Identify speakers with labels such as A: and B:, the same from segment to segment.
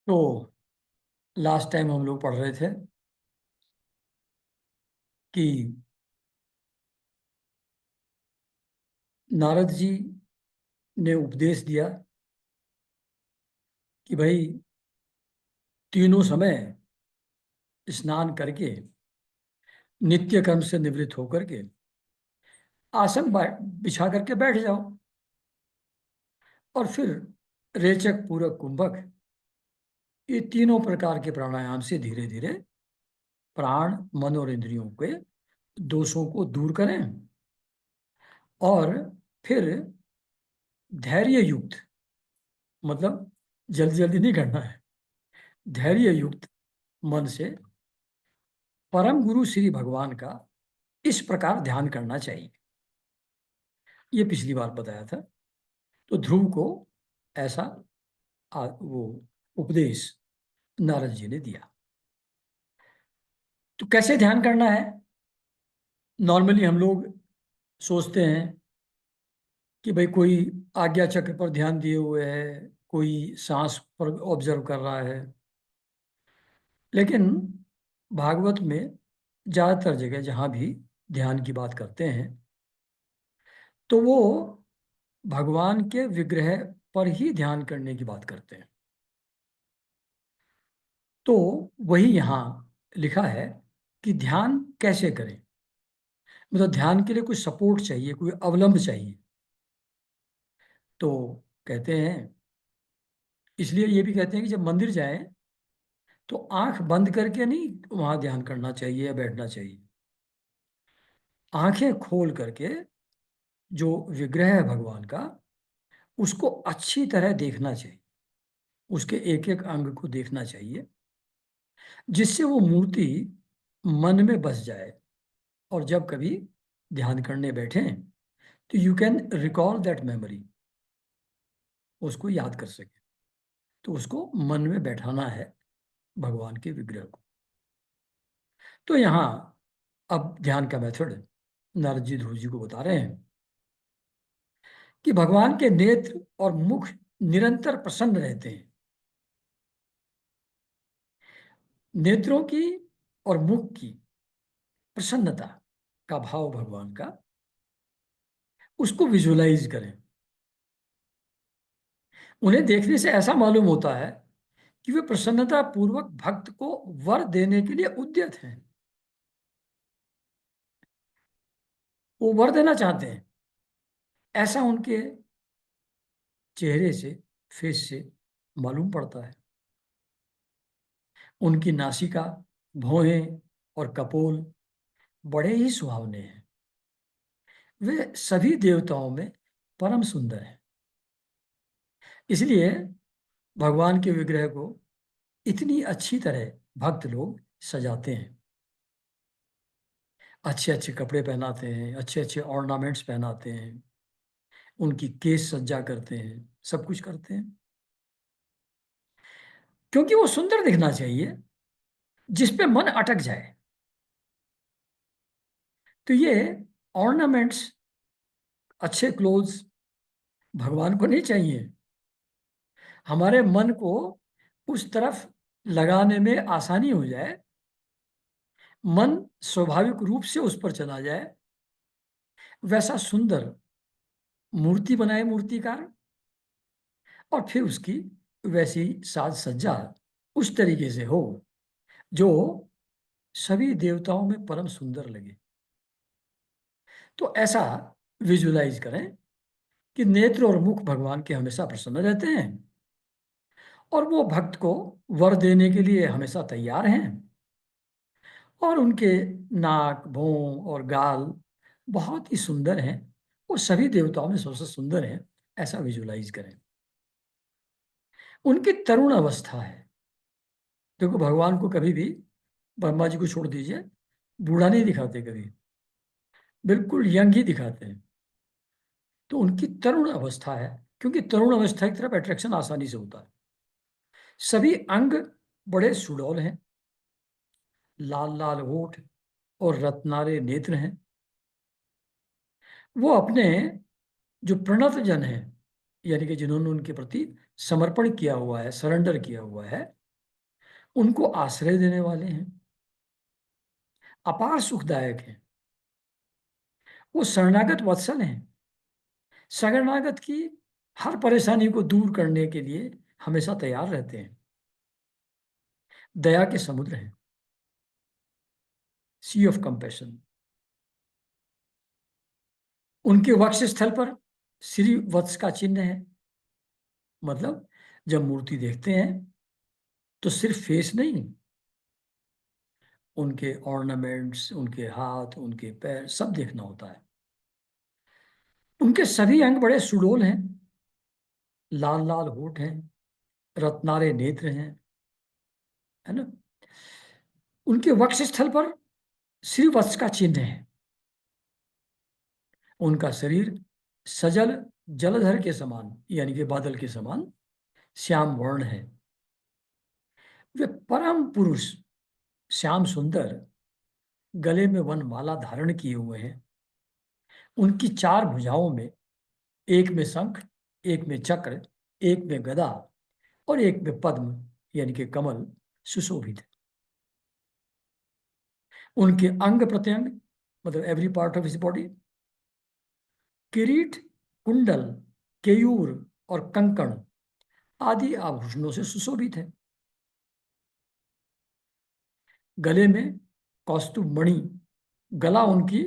A: तो last time हम लोग पढ़ रहे थे कि नारद जी ने उपदेश दिया कि भाई तीनों समय स्नान करके नित्य कर्म से निवृत्त होकर के आसन बिछा करके बैठ जाओ और फिर रेचक, पूरक, कुंभक, ये तीनों प्रकार के प्राणायाम से धीरे धीरे प्राण, मन और इंद्रियों के दोषों को दूर करें और फिर धैर्य युक्त, मतलब जल्दी जल्दी नहीं करना है, धैर्य युक्त मन से परम गुरु श्री भगवान का इस प्रकार ध्यान करना चाहिए। ये पिछली बार बताया था। तो ध्रुव को ऐसा वो उपदेश नारद जी ने दिया। तो कैसे ध्यान करना है? नॉर्मली हम लोग सोचते हैं कि भाई कोई आज्ञा चक्र पर ध्यान दिए हुए है, कोई सांस पर ऑब्जर्व कर रहा है। लेकिन भागवत में ज्यादातर जगह जहां भी ध्यान की बात करते हैं तो वो भगवान के विग्रह पर ही ध्यान करने की बात करते हैं। तो वही यहाँ लिखा है कि ध्यान कैसे करें। मतलब ध्यान के लिए कोई सपोर्ट चाहिए, कोई अवलंब चाहिए। तो कहते हैं, इसलिए ये भी कहते हैं कि जब मंदिर जाएं तो आंख बंद करके नहीं वहां ध्यान करना चाहिए या बैठना चाहिए। आंखें खोल करके जो विग्रह है भगवान का, उसको अच्छी तरह देखना चाहिए, उसके एक एक अंग को देखना चाहिए, जिससे वो मूर्ति मन में बस जाए और जब कभी ध्यान करने बैठें तो you can recall that memory, उसको याद कर सके। तो उसको मन में बैठाना है भगवान के विग्रह को। तो यहाँ अब ध्यान का मेथड नारद जी ध्रुव जी को बता रहे हैं कि भगवान के नेत्र और मुख निरंतर प्रसन्न रहते हैं। नेत्रों की और मुख की प्रसन्नता का भाव भगवान का, उसको विजुअलाइज करें। उन्हें देखने से ऐसा मालूम होता है कि वे प्रसन्नता पूर्वक भक्त को वर देने के लिए उद्यत हैं। वो वर देना चाहते हैं, ऐसा उनके चेहरे से, फेस से मालूम पड़ता है। उनकी नासिका, भौहें और कपोल बड़े ही सुहावने हैं। वे सभी देवताओं में परम सुंदर हैं। इसलिए भगवान के विग्रह को इतनी अच्छी तरह भक्त लोग सजाते हैं, अच्छे अच्छे कपड़े पहनाते हैं, अच्छे अच्छे ऑर्नामेंट्स पहनाते हैं, उनकी केस सज्जा करते हैं, सब कुछ करते हैं, क्योंकि वो सुंदर दिखना चाहिए जिस पे मन अटक जाए। तो ये ऑर्नामेंट्स, अच्छे क्लोथ्स भगवान को नहीं चाहिए। हमारे मन को उस तरफ लगाने में आसानी हो जाए, मन स्वाभाविक रूप से उस पर चला जाए, वैसा सुंदर मूर्ति बनाए मूर्तिकार, और फिर उसकी वैसी साज सज्जा उस तरीके से हो जो सभी देवताओं में परम सुंदर लगे। तो ऐसा विजुलाइज करें कि नेत्र और मुख भगवान के हमेशा प्रसन्न रहते हैं और वो भक्त को वर देने के लिए हमेशा तैयार हैं, और उनके नाक, भौं और गाल बहुत ही सुंदर हैं। वो सभी देवताओं में सबसे सुंदर हैं, ऐसा विजुलाइज करें। उनकी तरुण अवस्था है। देखो, भगवान को कभी भी, ब्रह्मा जी को छोड़ दीजिए, बूढ़ा नहीं दिखाते कभी, बिल्कुल यंग ही दिखाते हैं। तो उनकी तरुण अवस्था है, क्योंकि तरुण अवस्था की तरफ अट्रैक्शन आसानी से होता है। सभी अंग बड़े सुडौल हैं, लाल लाल होठ और रत्नारे नेत्र हैं। वो अपने जो प्रणत जन हैं, यानी कि जिन्होंने उनके प्रति समर्पण किया हुआ है, सरेंडर किया हुआ है, उनको आश्रय देने वाले हैं, अपार सुखदायक हैं। वो शरणागत वत्सल हैं, शरणागत की हर परेशानी को दूर करने के लिए हमेशा तैयार रहते हैं। दया के समुद्र हैं, सी ऑफ कंपैशन। उनके वक्षस्थल पर श्री वत्स का चिन्ह है। मतलब जब मूर्ति देखते हैं तो सिर्फ फेस नहीं, उनके ऑर्नामेंट्स, उनके हाथ, उनके पैर, सब देखना होता है। उनके सभी अंग बड़े सुडोल हैं, लाल लाल होठ हैं, रत्नारे नेत्र हैं, है ना। उनके वक्षस्थल पर श्रीवत्स का चिन्ह है। उनका शरीर सजल जलधर के समान, यानी कि बादल के समान श्याम वर्ण है। वे परम पुरुष, श्याम सुंदर, गले में वनमाला धारण किए हुए हैं। उनकी चार भुजाओं में, एक में शंख, एक में चक्र, एक में गदा और एक में पद्म यानी कि कमल सुशोभित है। उनके अंग प्रत्यंग, मतलब every part of his body, किरीट, कुंडल, केयूर और कंकण आदि आभूषणों से सुशोभित है। गले में कौस्तुभ मणि, गला उनकी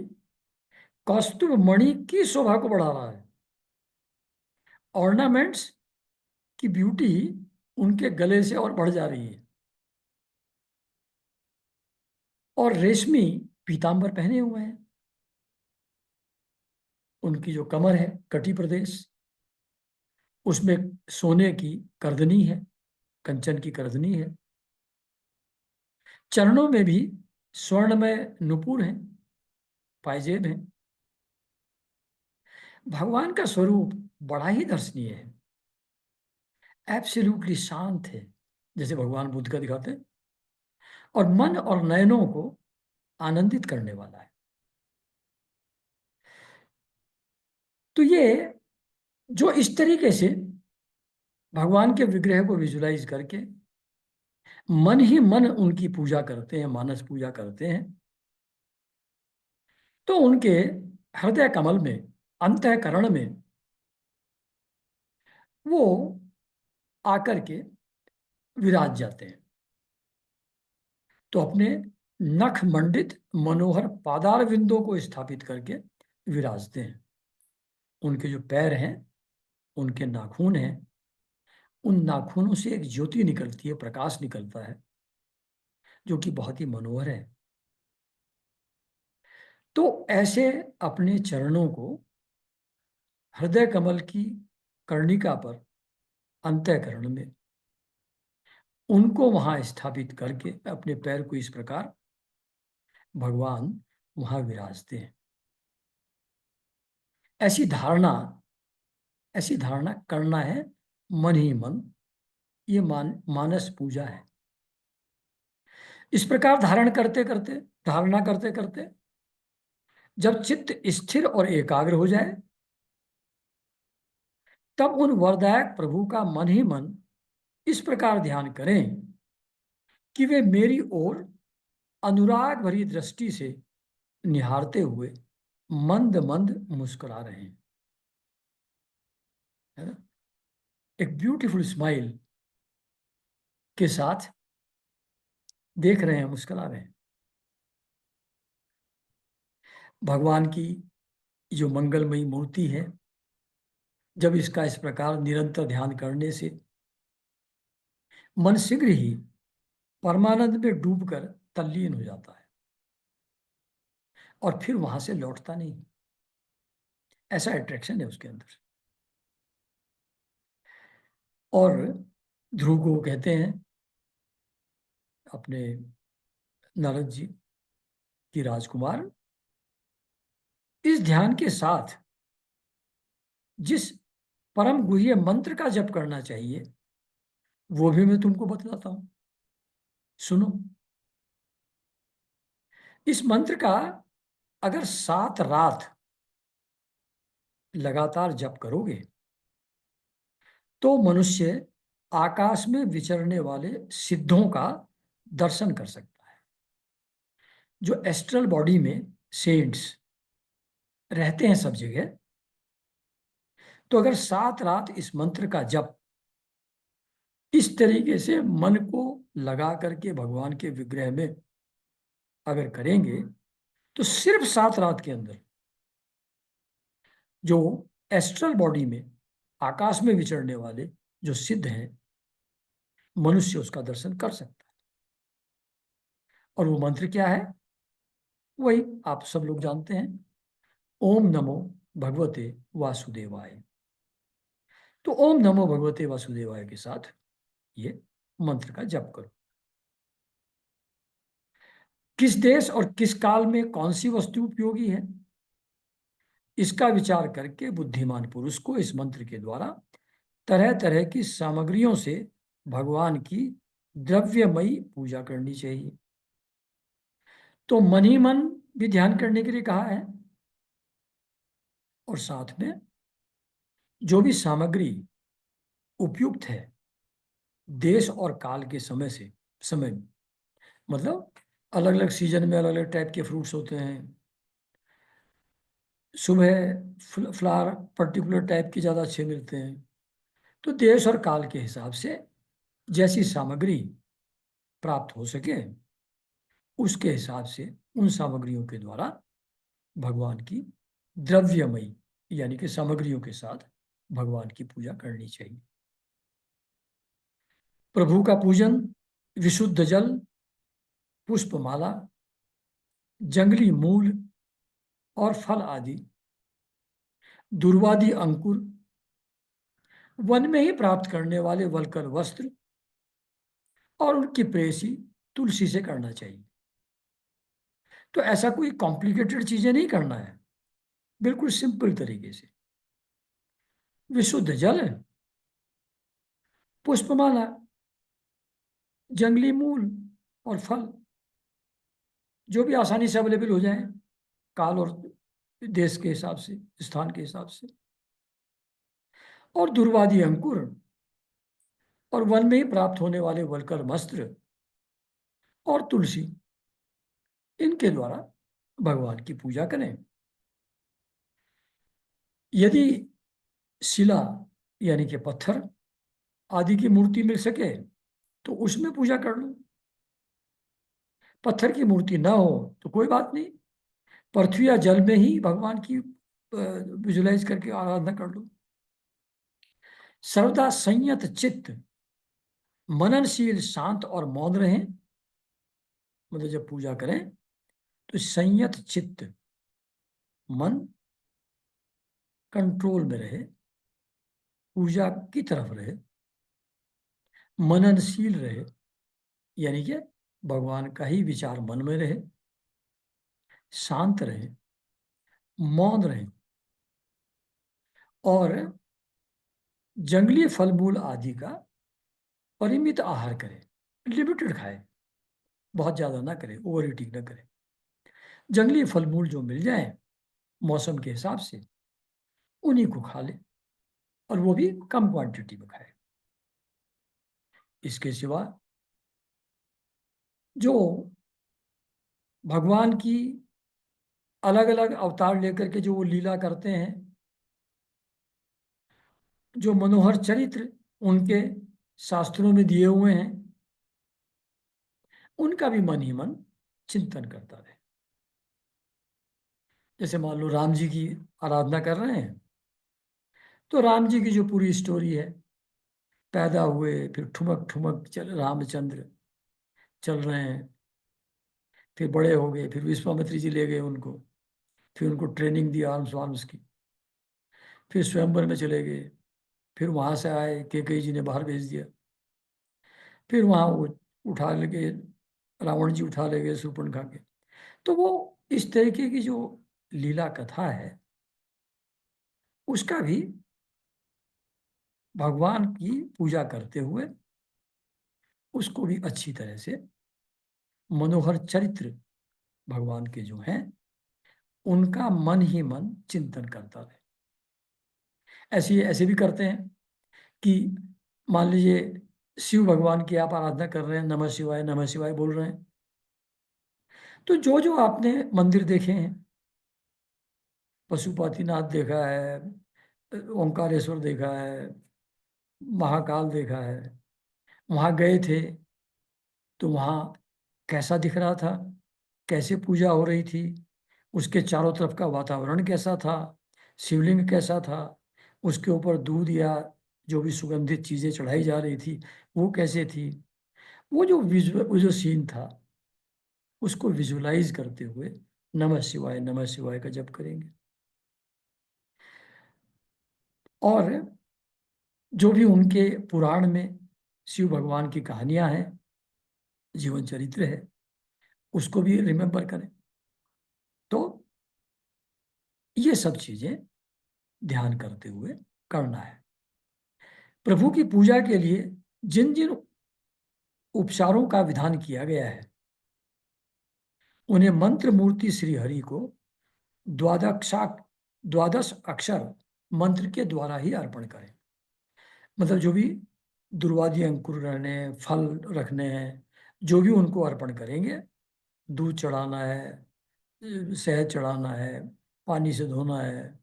A: कौस्तुभ मणि की शोभा को बढ़ा रहा है। ऑर्नामेंट्स की ब्यूटी उनके गले से और बढ़ जा रही है। और रेशमी पीतांबर पहने हुए हैं। उनकी जो कमर है, कटी प्रदेश, उसमें सोने की करदनी है, कंचन की करदनी है। चरणों में भी स्वर्णमय नुपुर हैं, पायजेब हैं। भगवान का स्वरूप बड़ा ही दर्शनीय है, एब्सोल्युटली शांत है, जैसे भगवान बुद्ध का दिखाते हैं, और मन और नयनों को आनंदित करने वाला है। तो ये जो इस तरीके से भगवान के विग्रह को विजुलाइज करके मन ही मन उनकी पूजा करते हैं, मानस पूजा करते हैं, तो उनके हृदय कमल में, अंतःकरण में वो आकर के विराज जाते हैं। तो अपने नख मंडित मनोहर पादार विंदों को स्थापित करके विराजते हैं। उनके जो पैर हैं, उनके नाखून हैं, उन नाखूनों से एक ज्योति निकलती है, प्रकाश निकलता है, जो कि बहुत ही मनोहर है। तो ऐसे अपने चरणों को हृदय कमल की कर्णिका पर, अंतःकरण में, उनको वहां स्थापित करके अपने पैर को इस प्रकार भगवान वहां विराजते हैं। ऐसी धारणा, ऐसी धारणा करना है मन ही मन। ये मानस पूजा है। इस प्रकार धारण करते करते, धारणा करते करते जब चित्त स्थिर और एकाग्र हो जाए, तब उन वरदायक प्रभु का मन ही मन इस प्रकार ध्यान करें कि वे मेरी ओर अनुराग भरी दृष्टि से निहारते हुए मंद मंद मुस्कुरा रहे हैं, है ना। एक ब्यूटीफुल स्माइल के साथ देख रहे हैं, मुस्कुरा रहे हैं। भगवान की जो मंगलमयी मूर्ति है, जब इसका इस प्रकार निरंतर ध्यान करने से मन शीघ्र ही परमानंद में डूबकर तल्लीन हो जाता है और फिर वहां से लौटता नहीं। ऐसा अट्रैक्शन है उसके अंदर। और ध्रुव को कहते हैं अपने नारद जी की राजकुमार, इस ध्यान के साथ जिस परम गुह्य मंत्र का जप करना चाहिए वो भी मैं तुमको बतलाता हूं, सुनो। इस मंत्र का अगर 7 रात लगातार जप करोगे तो मनुष्य आकाश में विचरने वाले सिद्धों का दर्शन कर सकता है। जो एस्ट्रल बॉडी में सेंट्स रहते हैं सब जगह, तो अगर 7 रात इस मंत्र का जप इस तरीके से मन को लगा करके भगवान के विग्रह में अगर करेंगे, तो सिर्फ 7 रात के अंदर जो एस्ट्रल बॉडी में आकाश में विचरने वाले जो सिद्ध हैं, मनुष्य उसका दर्शन कर सकता है। और वो मंत्र क्या है? वही आप सब लोग जानते हैं, ओम नमो भगवते वासुदेवाय। तो ओम नमो भगवते वासुदेवाय के साथ ये मंत्र का जप करो। किस देश और किस काल में कौन सी वस्तु उपयोगी है, इसका विचार करके बुद्धिमान पुरुष को इस मंत्र के द्वारा तरह तरह की सामग्रियों से भगवान की द्रव्यमयी पूजा करनी चाहिए। तो मन ही मन भी ध्यान करने के लिए कहा है, और साथ में जो भी सामग्री उपयुक्त है देश और काल के समय में, मतलब अलग अलग सीजन में अलग अलग टाइप के फ्रूट्स होते हैं। सुबह फ्लावर पर्टिकुलर टाइप के ज़्यादा अच्छे मिलते हैं। तो देश और काल के हिसाब से जैसी सामग्री प्राप्त हो सके, उसके हिसाब से उन सामग्रियों के द्वारा भगवान की द्रव्यमयी यानी कि सामग्रियों के साथ भगवान की पूजा करनी चाहिए। प्रभु का पूजन विशुद्ध जल, पुष्पमाला, जंगली मूल और फल आदि, दुर्वादि अंकुर, वन में ही प्राप्त करने वाले वलकर वस्त्र और उनकी प्रेसी तुलसी से करना चाहिए। तो ऐसा कोई कॉम्प्लिकेटेड चीजें नहीं करना है, बिल्कुल सिंपल तरीके से विशुद्ध जल, पुष्पमाला, जंगली मूल और फल, जो भी आसानी से अवेलेबल हो जाए काल और देश के हिसाब से, स्थान के हिसाब से, और दुर्वादि अंकुर और वन में ही प्राप्त होने वाले वलकर वस्त्र और तुलसी, इनके द्वारा भगवान की पूजा करें। यदि शिला यानी कि पत्थर आदि की मूर्ति मिल सके तो उसमें पूजा कर लो। पत्थर की मूर्ति ना हो तो कोई बात नहीं, पृथ्वी या जल में ही भगवान की विजुलाइज करके आराधना कर लो। सर्वदा संयत चित्त, मननशील, शांत और मौन रहें। मतलब जब पूजा करें तो संयत चित्त, मन कंट्रोल में रहे, पूजा की तरफ रहे, मननशील रहे यानी कि भगवान का ही विचार मन में रहे, शांत रहे, मौन रहे, और जंगली फल मूल आदि का परिमित आहार करें। लिमिटेड खाए, बहुत ज्यादा ना करे, ओवर ईटिंग ना करे। जंगली फल मूल जो मिल जाए मौसम के हिसाब से उन्हीं को खा ले, और वो भी कम क्वांटिटी में खाए। इसके सिवा जो भगवान की अलग अलग अवतार लेकर के जो वो लीला करते हैं, जो मनोहर चरित्र उनके शास्त्रों में दिए हुए हैं, उनका भी मन ही मन चिंतन करता रहे। जैसे मान लो राम जी की आराधना कर रहे हैं, तो राम जी की जो पूरी स्टोरी है, पैदा हुए, फिर ठुमक ठुमक चल रामचंद्र चल रहे हैं, फिर बड़े हो गए, फिर विश्वामित्री जी ले गए उनको, फिर उनको ट्रेनिंग दी आर्म्स वार्म्स की, फिर स्वयंवर में चले गए, फिर वहां से आए, कैकेयी जी ने बाहर भेज दिया, फिर वहां वो उठा लेके, रावण जी उठा ले गए शूर्पणखा के। तो वो इस तरीके की जो लीला कथा है, उसका भी भगवान की पूजा करते हुए उसको भी अच्छी तरह से मनोहर चरित्र भगवान के जो हैं उनका मन ही मन चिंतन करता रहे। ऐसे ऐसे भी करते हैं कि मान लीजिए शिव भगवान की आप आराधना कर रहे हैं, नमः शिवाय बोल रहे हैं, तो जो जो आपने मंदिर देखे हैं, पशुपतिनाथ देखा है, ओंकारेश्वर देखा है, महाकाल देखा है, वहां गए थे तो वहां कैसा दिख रहा था, कैसे पूजा हो रही थी, उसके चारों तरफ का वातावरण कैसा था, शिवलिंग कैसा था, उसके ऊपर दूध या जो भी सुगंधित चीजें चढ़ाई जा रही थी वो कैसे थी, वो जो सीन था उसको विजुलाइज करते हुए नमः शिवाय का जप करेंगे। और जो भी उनके पुराण में शिव भगवान की कहानियां हैं, जीवन चरित्र है, उसको भी रिमेम्बर करें। तो ये सब चीजें ध्यान करते हुए करना है। प्रभु की पूजा के लिए जिन जिन उपचारों का विधान किया गया है उन्हें मंत्र मूर्ति श्री हरि को द्वादक्षा द्वादश अक्षर मंत्र के द्वारा ही अर्पण करें। मतलब जो भी दुर्वादी अंकुर रहने हैं, फल रखने हैं, जो भी उनको अर्पण करेंगे, दूध चढ़ाना है, शहद चढ़ाना है, पानी से धोना है,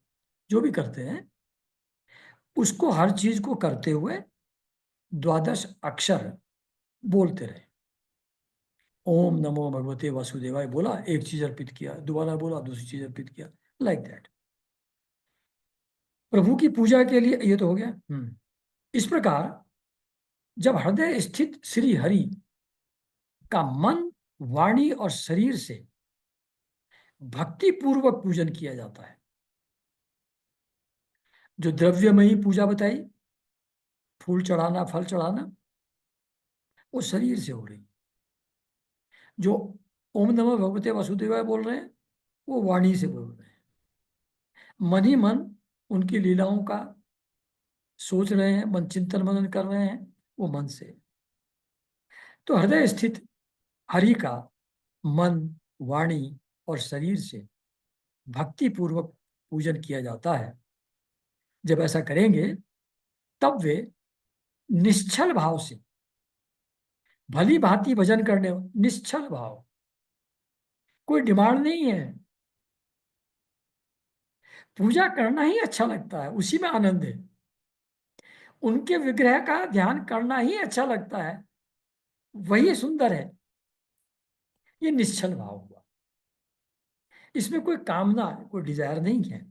A: जो भी करते हैं उसको हर चीज को करते हुए द्वादश अक्षर बोलते रहे। ओम नमो भगवते वासुदेवाय बोला, एक चीज अर्पित किया, दोबारा बोला, दूसरी चीज अर्पित किया, लाइक दैट। प्रभु की पूजा के लिए ये तो हो गया। इस प्रकार जब हृदय स्थित श्री हरि का मन, वाणी और शरीर से भक्ति पूर्वक पूजन किया जाता है, जो द्रव्यमयी पूजा बताई, फूल चढ़ाना, फल चढ़ाना, वो शरीर से हो रही। जो ओम नमः भगवते वासुदेवाय बोल रहे हैं वो वाणी से बोल रहे हैं। मन ही मन उनकी लीलाओं का सोच रहे हैं, मन चिंतन मनन कर रहे हैं, वो मन से। तो हृदय स्थित हरि का मन, वाणी और शरीर से भक्ति पूर्वक पूजन किया जाता है। जब ऐसा करेंगे तब वे निश्चल भाव से भली भांति भजन करने, निश्चल भाव, कोई डिमांड नहीं है, पूजा करना ही अच्छा लगता है, उसी में आनंद है, उनके विग्रह का ध्यान करना ही अच्छा लगता है, वही सुंदर है। ये निश्चल भाव हुआ, इसमें कोई कामना, कोई डिजायर नहीं है।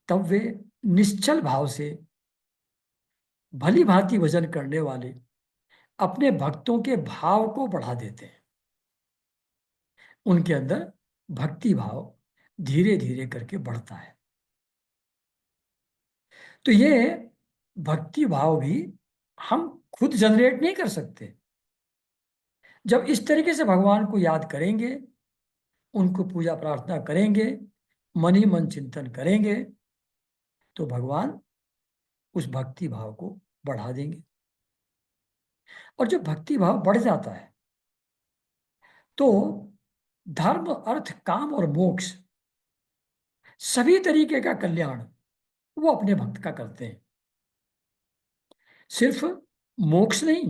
A: तब वे निश्चल भाव से भली भांति भजन करने वाले अपने भक्तों के भाव को बढ़ा देते हैं। उनके अंदर भक्ति भाव धीरे धीरे करके बढ़ता है। तो ये भक्ति भाव भी हम खुद जनरेट नहीं कर सकते। जब इस तरीके से भगवान को याद करेंगे, उनको पूजा प्रार्थना करेंगे, मन ही मन चिंतन करेंगे, तो भगवान उस भक्ति भाव को बढ़ा देंगे। और जब भक्ति भाव बढ़ जाता है तो धर्म, अर्थ, काम और मोक्ष, सभी तरीके का कल्याण वो अपने भक्त का करते हैं। सिर्फ मोक्ष नहीं,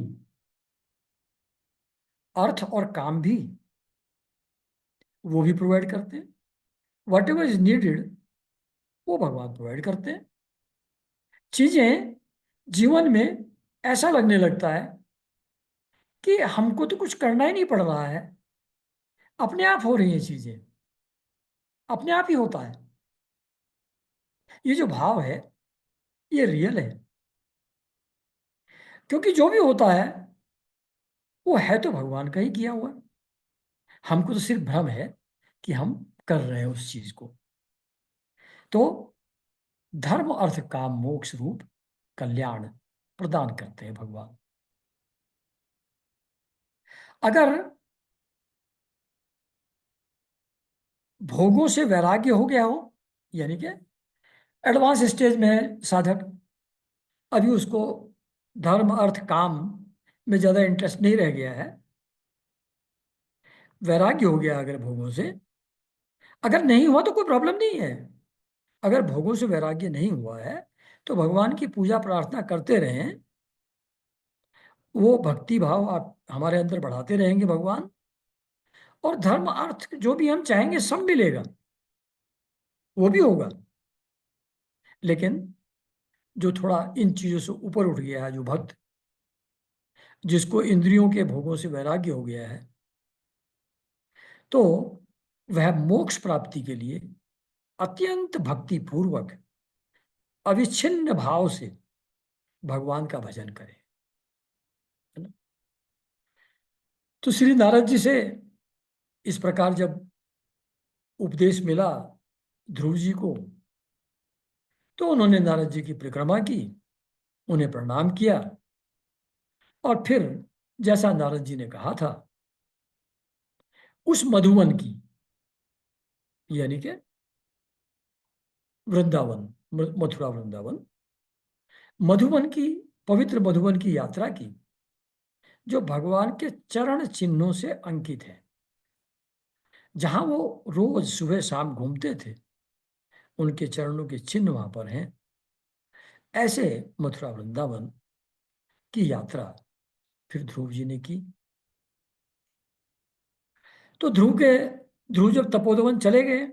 A: अर्थ और काम भी वो भी प्रोवाइड करते हैं। वट एवर इज नीडेड वो भगवान प्रोवाइड करते हैं। चीजें जीवन में ऐसा लगने लगता है कि हमको तो कुछ करना ही नहीं पड़ रहा है, अपने आप हो रही हैं चीजें, अपने आप ही होता है। ये जो भाव है ये रियल है, क्योंकि जो भी होता है वो है तो भगवान का ही किया हुआ। हमको तो सिर्फ भ्रम है कि हम कर रहे हैं उस चीज को। तो धर्म, अर्थ, काम, मोक्ष रूप कल्याण प्रदान करते हैं भगवान। अगर भोगों से वैराग्य हो गया हो, यानी कि एडवांस स्टेज में है साधक, अभी उसको धर्म, अर्थ, काम में ज्यादा इंटरेस्ट नहीं रह गया है, वैराग्य हो गया अगर भोगों से, अगर नहीं हुआ तो कोई प्रॉब्लम नहीं है। अगर भोगों से वैराग्य नहीं हुआ है तो भगवान की पूजा प्रार्थना करते रहें, वो भक्ति भाव आप हमारे अंदर बढ़ाते रहेंगे भगवान, और धर्म अर्थ जो भी हम चाहेंगे सब मिलेगा, वो भी होगा। लेकिन जो थोड़ा इन चीजों से ऊपर उठ गया है, जो भक्त, जिसको इंद्रियों के भोगों से वैराग्य हो गया है, तो वह मोक्ष प्राप्ति के लिए अत्यंत भक्ति पूर्वक अविच्छिन्न भाव से भगवान का भजन करे, है ना। तो श्री नारद जी से इस प्रकार जब उपदेश मिला ध्रुव जी को, तो उन्होंने नारद जी की परिक्रमा की, उन्हें प्रणाम किया, और फिर जैसा नारद जी ने कहा था, उस मधुवन की, यानी कि वृंदावन, मथुरा वृंदावन, मधुवन की, पवित्र मधुवन की यात्रा की, जो भगवान के चरण चिन्हों से अंकित है, जहां वो रोज सुबह शाम घूमते थे, उनके चरणों के चिन्ह वहां पर हैं। ऐसे मथुरा वृंदावन की यात्रा फिर ध्रुव जी ने की। तो ध्रुव जब तपोवन चले गए,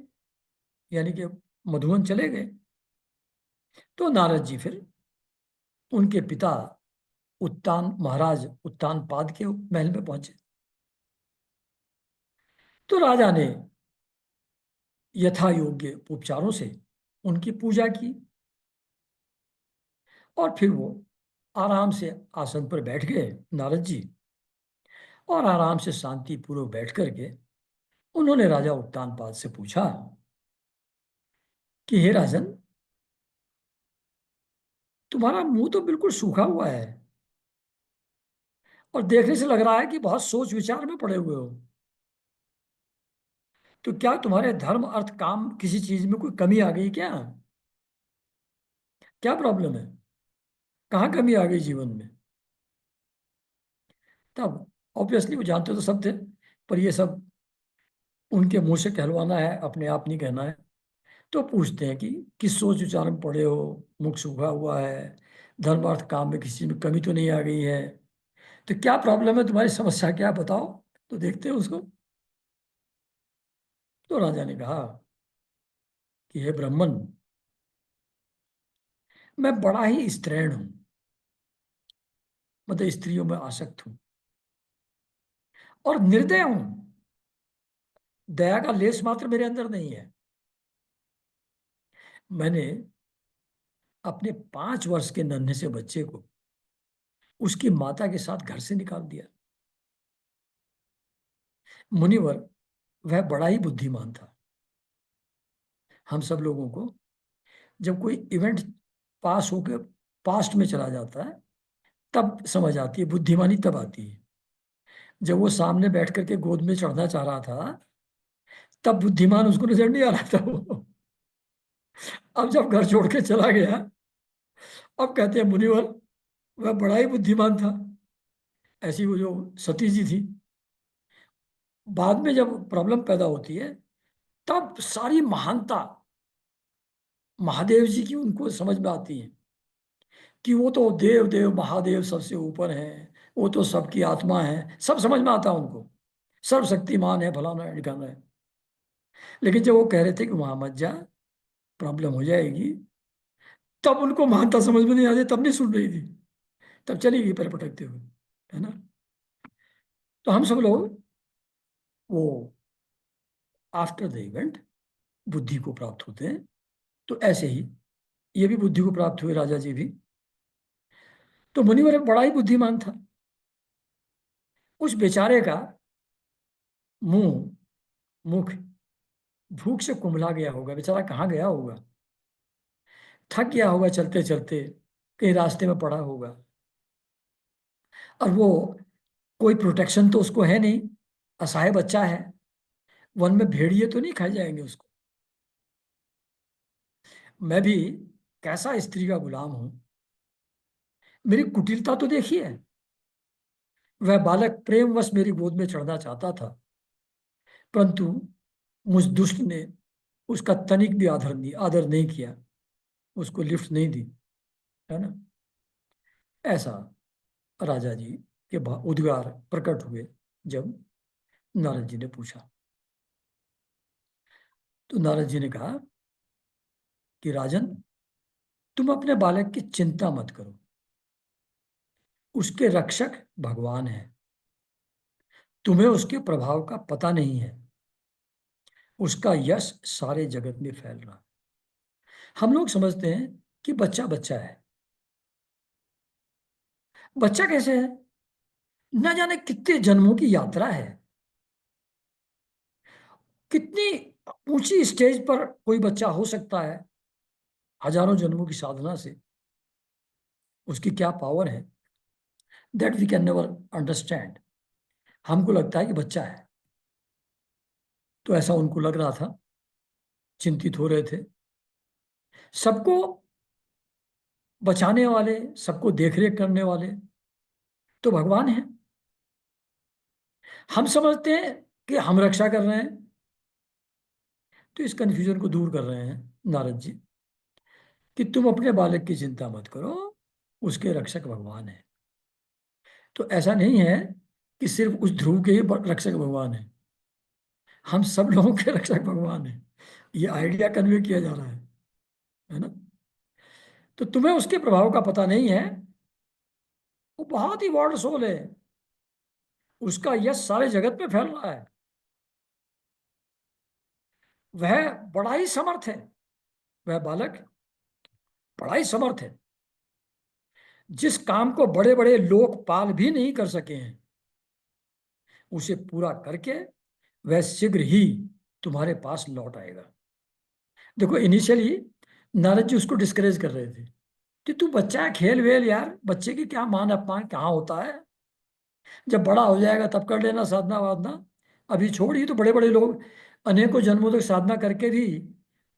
A: यानी कि मधुवन चले गए, तो नारद जी फिर उनके पिता उत्तान महाराज उत्तान पाद के महल में पहुंचे। तो राजा ने यथा योग्य उपचारों से उनकी पूजा की, और फिर वो आराम से आसन पर बैठ गए नारद जी, और आराम से शांति पूर्वक बैठ करके उन्होंने राजा उत्तानपाद से पूछा कि हे राजन, तुम्हारा मुंह तो बिल्कुल सूखा हुआ है, और देखने से लग रहा है कि बहुत सोच विचार में पड़े हुए हो। तो क्या तुम्हारे धर्म अर्थ काम किसी चीज में कोई कमी आ गई क्या? क्या प्रॉब्लम है? कहाँ कमी आ गई जीवन में? तब ऑब्वियसली वो जानते तो सब थे, पर ये सब उनके मुंह से कहलवाना है, अपने आप नहीं कहना है। तो पूछते हैं कि किस सोच विचार में पड़े हो, मुख सूखा हुआ है, धर्म अर्थ काम में किसी में कमी तो नहीं आ गई है? तो क्या प्रॉब्लम है, तुम्हारी समस्या क्या है, बताओ। तो देखते हैं उसको। तो राजा ने कहा कि हे ब्राह्मण, मैं बड़ा ही स्त्रैण हूं, मतलब स्त्रियों में आसक्त हूं, और निर्दय हूं। दया का लेश मात्र मेरे अंदर नहीं है। मैंने अपने 5 वर्ष के नन्हे से बच्चे को उसकी माता के साथ घर से निकाल दिया। मुनिवर, वह बड़ा ही बुद्धिमान था। हम सब लोगों को जब कोई इवेंट पास होकर पास्ट में चला जाता है, तब समझ आती है, बुद्धिमानी तब आती है। जब वो सामने बैठ करके गोद में चढ़ना चाह रहा था, तब बुद्धिमान उसको नजर नहीं आ रहा था वो। अब जब घर छोड़ के चला गया, अब कहते हैं मुनिवर, वह बड़ा ही बुद्धिमान था। ऐसी वो जो सती जी थी, बाद में जब प्रॉब्लम पैदा होती है, तब सारी महानता महादेव जी की उनको समझ में आती है, कि वो तो देव देव महादेव सबसे ऊपर है, वो तो सबकी आत्मा है, सब समझ में आता है उनको, सर्वशक्तिमान है, फलाना है, ठिकाना है। लेकिन जब वो कह रहे थे कि वहां मत जा, प्रॉब्लम हो जाएगी, तब उनको महानता समझ में नहीं आ रही, तब नहीं सुन रही थी, तब चली गई पर पटकते हुए, है ना। तो हम सब लोग वो आफ्टर द इवेंट बुद्धि को प्राप्त होते हैं। तो ऐसे ही ये भी बुद्धि को प्राप्त हुए, राजा जी भी। तो मुनिवर बड़ा ही बुद्धिमान था। उस बेचारे का मुंह मुख भूख से कुंभला गया होगा, बेचारा कहाँ गया होगा, थक गया होगा चलते चलते, कहीं रास्ते में पड़ा होगा। और वो कोई प्रोटेक्शन तो उसको है नहीं, असहाय बच्चा है, वन में भेड़िए तो नहीं खा जाएंगे उसको। मैं भी कैसा स्त्री का गुलाम हूं, मेरी कुटिलता तो देखिए। वह बालक प्रेमवश मेरी गोद में चढ़ना चाहता था, परंतु मुझ दुष्ट ने उसका तनिक भी आदर नहीं किया, उसको लिफ्ट नहीं दी, है ना। ऐसा राजा जी के उद्गार प्रकट हुए जब नारद जी ने पूछा। तो नारद जी ने कहा कि राजन, तुम अपने बालक की चिंता मत करो, उसके रक्षक भगवान है। तुम्हें उसके प्रभाव का पता नहीं है, उसका यश सारे जगत में फैल रहा है। हम लोग समझते हैं कि बच्चा बच्चा है। बच्चा कैसे है? न जाने कितने जन्मों की यात्रा है, कितनी ऊंची स्टेज पर कोई बच्चा हो सकता है, हजारों जन्मों की साधना से। उसकी क्या पावर है, that we can never understand. हमको लगता है कि बच्चा है, तो ऐसा उनको लग रहा था, चिंतित हो रहे थे। सबको बचाने वाले, सबको देखरेख करने वाले तो भगवान हैं। हम समझते हैं कि हम रक्षा कर रहे हैं। तो इस कंफ्यूजन को दूर कर रहे हैं नारद जी कि तुम अपने बालक की चिंता मत करो, उसके रक्षक भगवान है। तो ऐसा नहीं है कि सिर्फ उस ध्रुव के ही रक्षक भगवान है, हम सब लोगों के रक्षक भगवान है। ये आइडिया कन्वे किया जा रहा है ना। तो तुम्हें उसके प्रभाव का पता नहीं है, वो बहुत ही बॉड सोल है, उसका यश सारे जगत में फैल रहा है। वह बड़ा ही समर्थ है, वह बालक बड़ा ही समर्थ है। जिस काम को बड़े बड़े लोकपाल भी नहीं कर सके हैं, उसे पूरा करके वह शीघ्र ही तुम्हारे पास लौट आएगा। देखो, इनिशियली नारद जी उसको डिस्करेज कर रहे थे कि तू बच्चा है, खेल वेल यार, बच्चे की क्या मान अपमान कहाँ होता है, जब बड़ा हो जाएगा तब कर लेना साधना वाधना, अभी छोड़। ही तो बड़े बड़े लोग अनेकों जन्मों तक साधना करके भी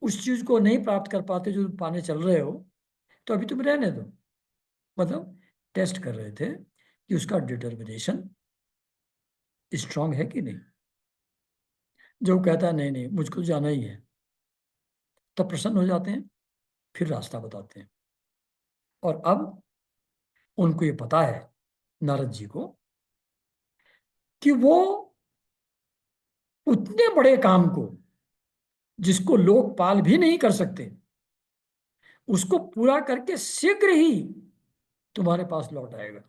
A: उस चीज को नहीं प्राप्त कर पाते जो तुम पाने चल रहे हो। तो अभी तुम रहने दो। मतलब टेस्ट कर रहे थे कि उसका डिटर्मिनेशन स्ट्रांग है कि नहीं। जो कहता है नहीं नहीं मुझको जाना ही है, तब प्रसन्न हो जाते हैं, फिर रास्ता बताते हैं। और अब उनको ये पता है, नारद जी को, कि वो उतने बड़े काम को जिसको लोकपाल भी नहीं कर सकते, उसको पूरा करके शीघ्र ही तुम्हारे पास लौट आएगा।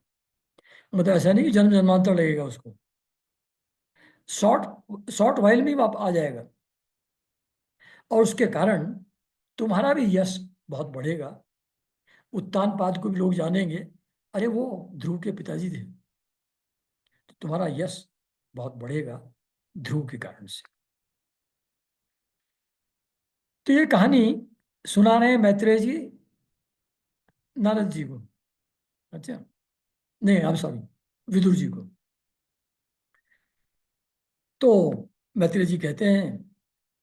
A: मतलब ऐसा नहीं कि जन्म जन्मांतर लगेगा उसको, शॉर्ट शॉर्ट वाइल में वाप आ जाएगा। और उसके कारण तुम्हारा भी यश बहुत बढ़ेगा। उत्तान पाद को भी लोग जानेंगे, अरे वो ध्रुव के पिताजी थे। तो तुम्हारा यश बहुत बढ़ेगा ध्रुव के कारण से। तो ये कहानी सुना रहे हैं मैत्रेय जी नारद जी को। अच्छा, नहीं I am sorry, Vidur ji को। तो मैत्रेय जी कहते हैं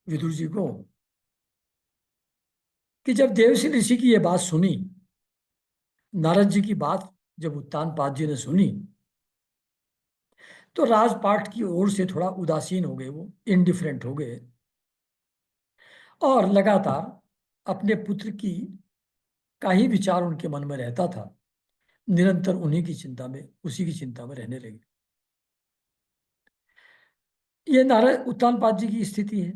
A: विदुर जी को कि जब देवसी ऋषि की ये बात सुनी, नारद जी की बात जब उत्तानपाद जी ने सुनी, तो राजपाट की ओर से थोड़ा उदासीन हो गए, वो इनडिफरेंट हो गए। और लगातार अपने पुत्र की का ही विचार उनके मन में रहता था, निरंतर उन्हीं की चिंता में, उसी की चिंता में रहने लगे। ये नारद उत्तानपाद जी की स्थिति है।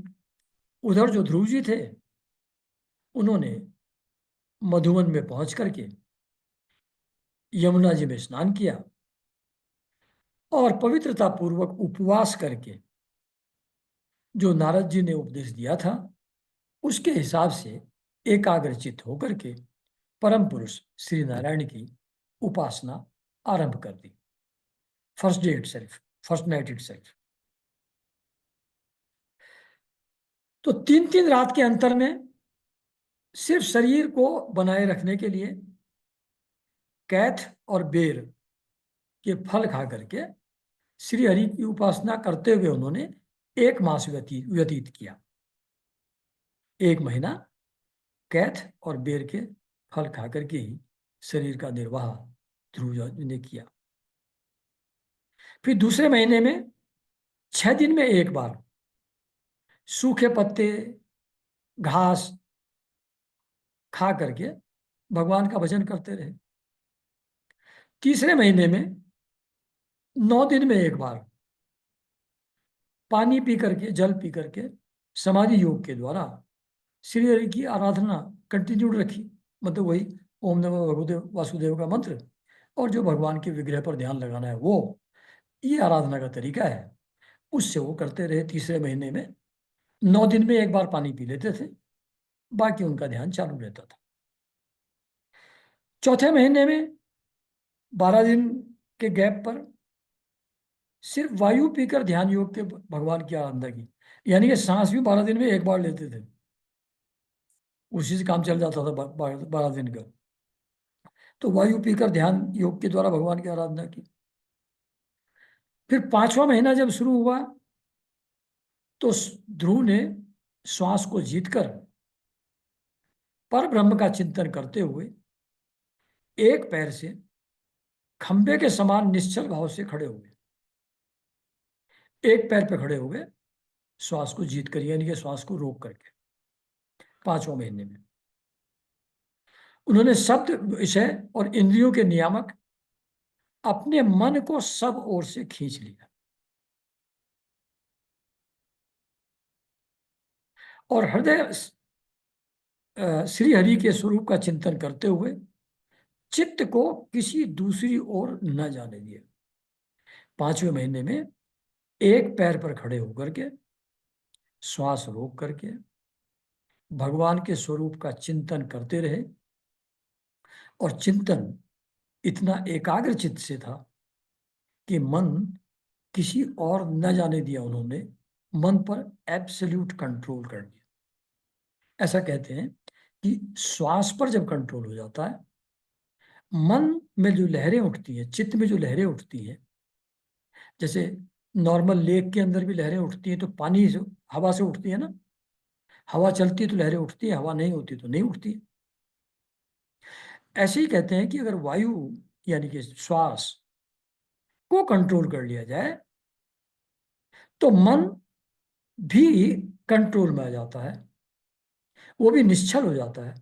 A: उधर जो ध्रुव जी थे, उन्होंने मधुवन में पहुंच करके यमुना जी में स्नान किया और पवित्रता पूर्वक उपवास करके जो नारद जी ने उपदेश दिया था उसके हिसाब से एकाग्रचित होकर के परम पुरुष श्री नारायण की उपासना आरंभ कर दी। First day itself, first night itself. तो 3 3 रात के अंतर में सिर्फ शरीर को बनाए रखने के लिए कैथ और बेर के फल खा करके श्री हरि की उपासना करते हुए उन्होंने 1 मास व्यतीत किया। 1 महीना कैथ और बेर के फल खा करके ही शरीर का निर्वाह ध्रुव ने किया। फिर दूसरे महीने में 6 दिन में एक बार सूखे पत्ते, घास खा करके भगवान का भजन करते रहे। तीसरे महीने में 9 दिन में एक बार पानी पी करके, जल पी करके, समाधि योग के द्वारा श्री हरि की आराधना कंटिन्यूड रखी। मतलब वही ओम नमो भगवते वासुदेव का मंत्र, और जो भगवान के विग्रह पर ध्यान लगाना है वो, ये आराधना का तरीका है। उससे वो करते रहे। तीसरे महीने में 9 दिन में एक बार पानी पी लेते थे, बाकी उनका ध्यान चालू रहता था। चौथे महीने में 12 दिन के गैप पर सिर्फ वायु पीकर ध्यान योग के भगवान की आराधना की। यानी कि सांस भी 12 दिन में एक बार लेते थे, उसी से काम चल जाता था 12 दिन का। तो वायु पीकर ध्यान योग के द्वारा भगवान की आराधना की। फिर पांचवा महीना जब शुरू हुआ तो ध्रुव ने श्वास को जीतकर पर ब्रह्म का चिंतन करते हुए एक पैर से खंबे के समान निश्चल भाव से खड़े हुए। एक पैर पे खड़े हो गए, श्वास को जीत कर, यानी कि श्वास को रोक करके। पांचवा महीने में उन्होंने शब्द, विषय और इंद्रियों के नियामक अपने मन को सब ओर से खींच लिया और हृदय श्री हरि के स्वरूप का चिंतन करते हुए चित्त को किसी दूसरी ओर न जाने दिया। पांचवें महीने में एक पैर पर खड़े होकर के, श्वास रोक करके भगवान के स्वरूप का चिंतन करते रहे। और चिंतन इतना एकाग्र चित्त से था कि मन किसी और न जाने दिया। उन्होंने मन पर एब्सोल्यूट कंट्रोल कर दिया। ऐसा कहते हैं कि श्वास पर जब कंट्रोल हो जाता है, मन में जो लहरें उठती हैं, चित्त में जो लहरें उठती हैं, जैसे नॉर्मल लेक के अंदर भी लहरें उठती हैं तो पानी से, हवा से उठती है ना। हवा चलती है तो लहरें उठती है, हवा नहीं होती तो नहीं उठती। ऐसे ही कहते हैं कि अगर वायु यानी कि श्वास को कंट्रोल कर लिया जाए तो मन भी कंट्रोल में आ जाता है, वो भी निश्चल हो जाता है,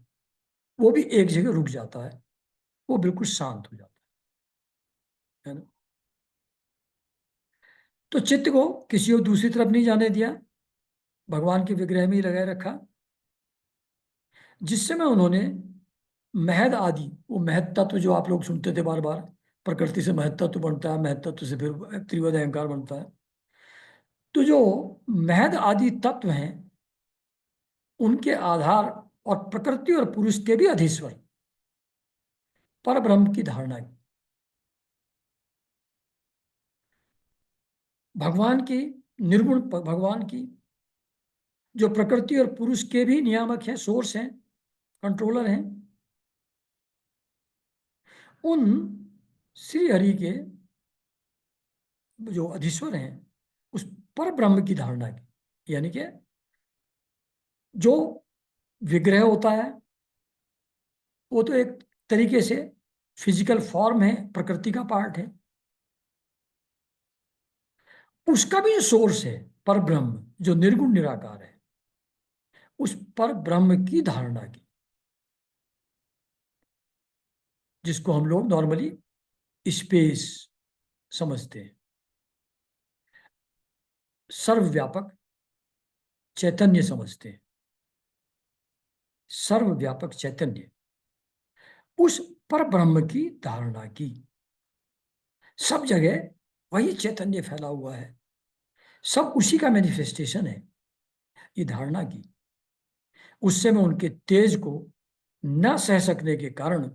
A: वो भी एक जगह रुक जाता है, वो बिल्कुल शांत हो जाता है ना। तो चित्त को किसी और दूसरी तरफ नहीं जाने दिया, भगवान के विग्रह में ही लगाए रखा। जिस समय उन्होंने महद आदि, वो महद तत्व जो आप लोग सुनते थे बार बार, प्रकृति से महद तत्व बनता है, महद तत्व से फिर त्रिवद अहंकार बनता है। तो जो महद आदि तत्व हैं, उनके आधार और प्रकृति और पुरुष के भी अधीश्वर पर ब्रह्म की धारणा की। भगवान की निर्गुण, भगवान की जो प्रकृति और पुरुष के भी नियामक हैं, सोर्स हैं, कंट्रोलर हैं, उन श्री हरि के जो अधीश्वर हैं, उस पर ब्रह्म की धारणा की। यानी कि जो विग्रह होता है वो तो एक तरीके से फिजिकल फॉर्म है, प्रकृति का पार्ट है। उसका भी जो सोर्स है पर ब्रह्म, जो निर्गुण निराकार है, उस पर ब्रह्म की धारणा की, जिसको हम लोग नॉर्मली स्पेस समझते हैं। सर्वव्यापक चैतन्य समझते हैं, सर्वव्यापक चैतन्य, उस पर ब्रह्म की धारणा की। सब जगह वही चैतन्य फैला हुआ है, सब उसी का मैनिफेस्टेशन है, ये धारणा की। उस समय उनके तेज को न सह सकने के कारण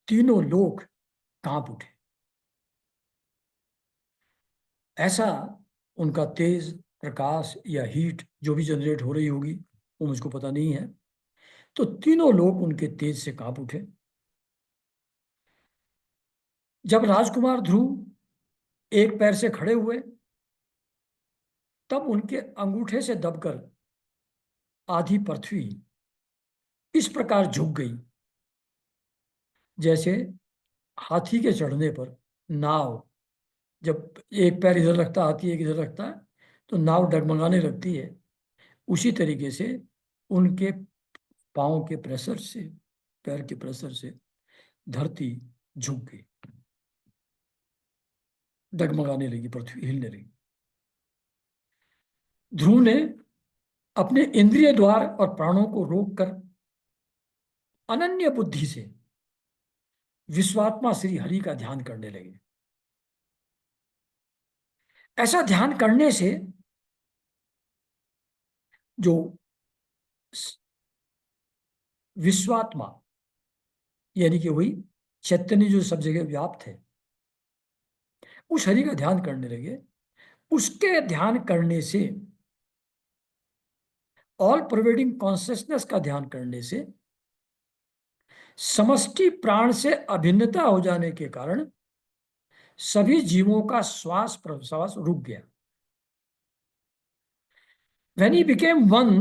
A: तीनों लोग कांप उठे। ऐसा उनका तेज, प्रकाश या हीट जो भी जनरेट हो रही होगी, वो मुझको पता नहीं है, तो तीनों लोग उनके तेज से कांप उठे। जब राजकुमार ध्रुव एक पैर से खड़े हुए, तब उनके अंगूठे से दबकर आधी पृथ्वी इस प्रकार झुक गई जैसे हाथी के चढ़ने पर नाव, जब एक पैर इधर रखता है हाथी, एक इधर रखता है, तो नाव डगमगाने लगती है। उसी तरीके से उनके पाँव के प्रेशर से, पैर के प्रेशर से धरती झुक गई। डगमगाने लगी, पृथ्वी हिलने लगी। ध्रुव ने अपने इंद्रिय द्वार और प्राणों को रोककर अनन्य बुद्धि से विश्वात्मा श्री हरि का ध्यान करने लगे। ऐसा ध्यान करने से जो विश्वात्मा यानी कि वही चैतन्य जो सब जगह व्याप्त है, उस हरि का ध्यान करने लगे। उसके ध्यान करने से, ऑल प्रोवाइडिंग कॉन्शियसनेस का ध्यान करने से, समष्टि प्राण से अभिन्नता हो जाने के कारण सभी जीवों का श्वास प्रश्वास रुक गया। When he became one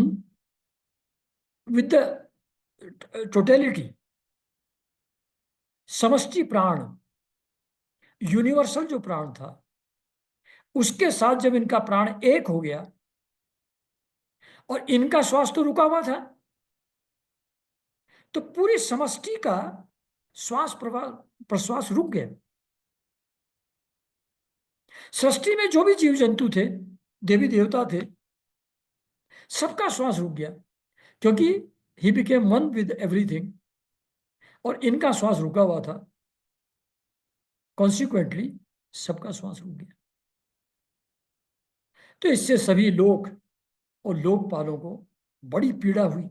A: with the totality, समष्टि प्राण, यूनिवर्सल जो प्राण था, उसके साथ जब इनका प्राण एक हो गया और इनका श्वास तो रुका हुआ था, तो पूरी समष्टि का श्वास प्रश्वास रुक गया। सृष्टि में जो भी जीव जंतु थे, देवी देवता थे, सबका श्वास रुक गया, क्योंकि he became one with everything और इनका श्वास रुका हुआ था। कॉन्सिक्वेंटली सबका श्वास रुक गया। तो इससे सभी लोक और लोकपालों को बड़ी पीड़ा हुई,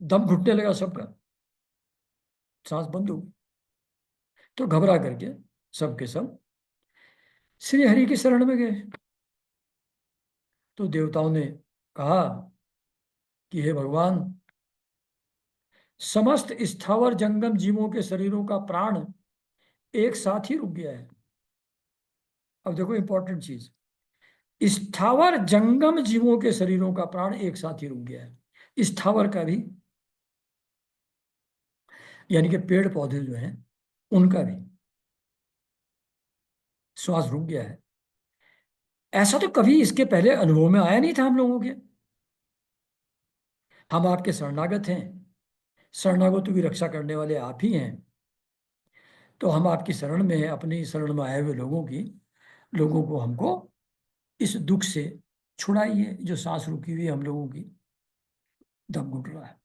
A: दम घुटने लगा सबका, सांस बंद हो गई। तो घबरा करके सब के सब श्री हरि की शरण में गए। तो देवताओं ने कहा कि हे भगवान, समस्त स्थावर जंगम जीवों के शरीरों का प्राण एक साथ ही रुक गया है। अब देखो इंपॉर्टेंट चीज, स्थावर जंगम जीवों के शरीरों का प्राण एक साथ ही रुक गया है। स्थावर का भी यानी कि पेड़ पौधे जो हैं उनका भी श्वास रुक गया है। ऐसा तो कभी इसके पहले अनुभव में आया नहीं था हम लोगों के। हम आपके शरणागत हैं, शरणागतों की रक्षा करने वाले आप ही हैं। तो हम आपकी शरण में हैं, अपनी शरण में आए हुए लोगों को हमको इस दुख से छुड़ाइए, जो सांस रुकी हुई हम लोगों की, दम घुट रहा है।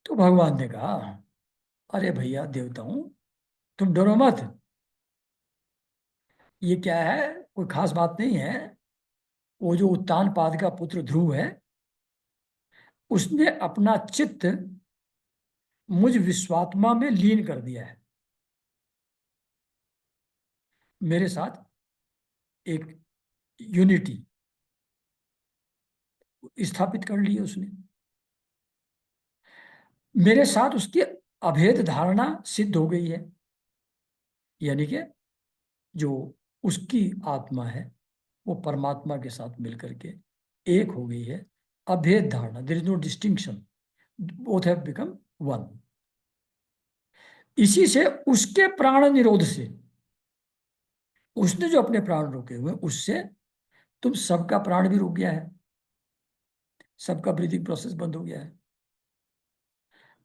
A: तो भगवान ने कहा, अरे भैया देवताओं, तुम डरो मत, ये क्या है, कोई खास बात नहीं है। वो जो उत्तानपाद का पुत्र ध्रुव है, उसने अपना चित्त मुझ विश्वात्मा में लीन कर दिया है। मेरे साथ एक यूनिटी स्थापित कर ली है उसने। मेरे साथ उसकी अभेद धारणा सिद्ध हो गई है, यानी कि जो उसकी आत्मा है वो परमात्मा के साथ मिलकर के एक हो गई है। अभेद धारणा, there is no distinction, both have become one. इसी से उसके प्राण निरोध से, उसने जो अपने प्राण रोके हुए, उससे तुम सबका प्राण भी रुक गया है, सबका ब्रीदिंग प्रोसेस बंद हो गया है।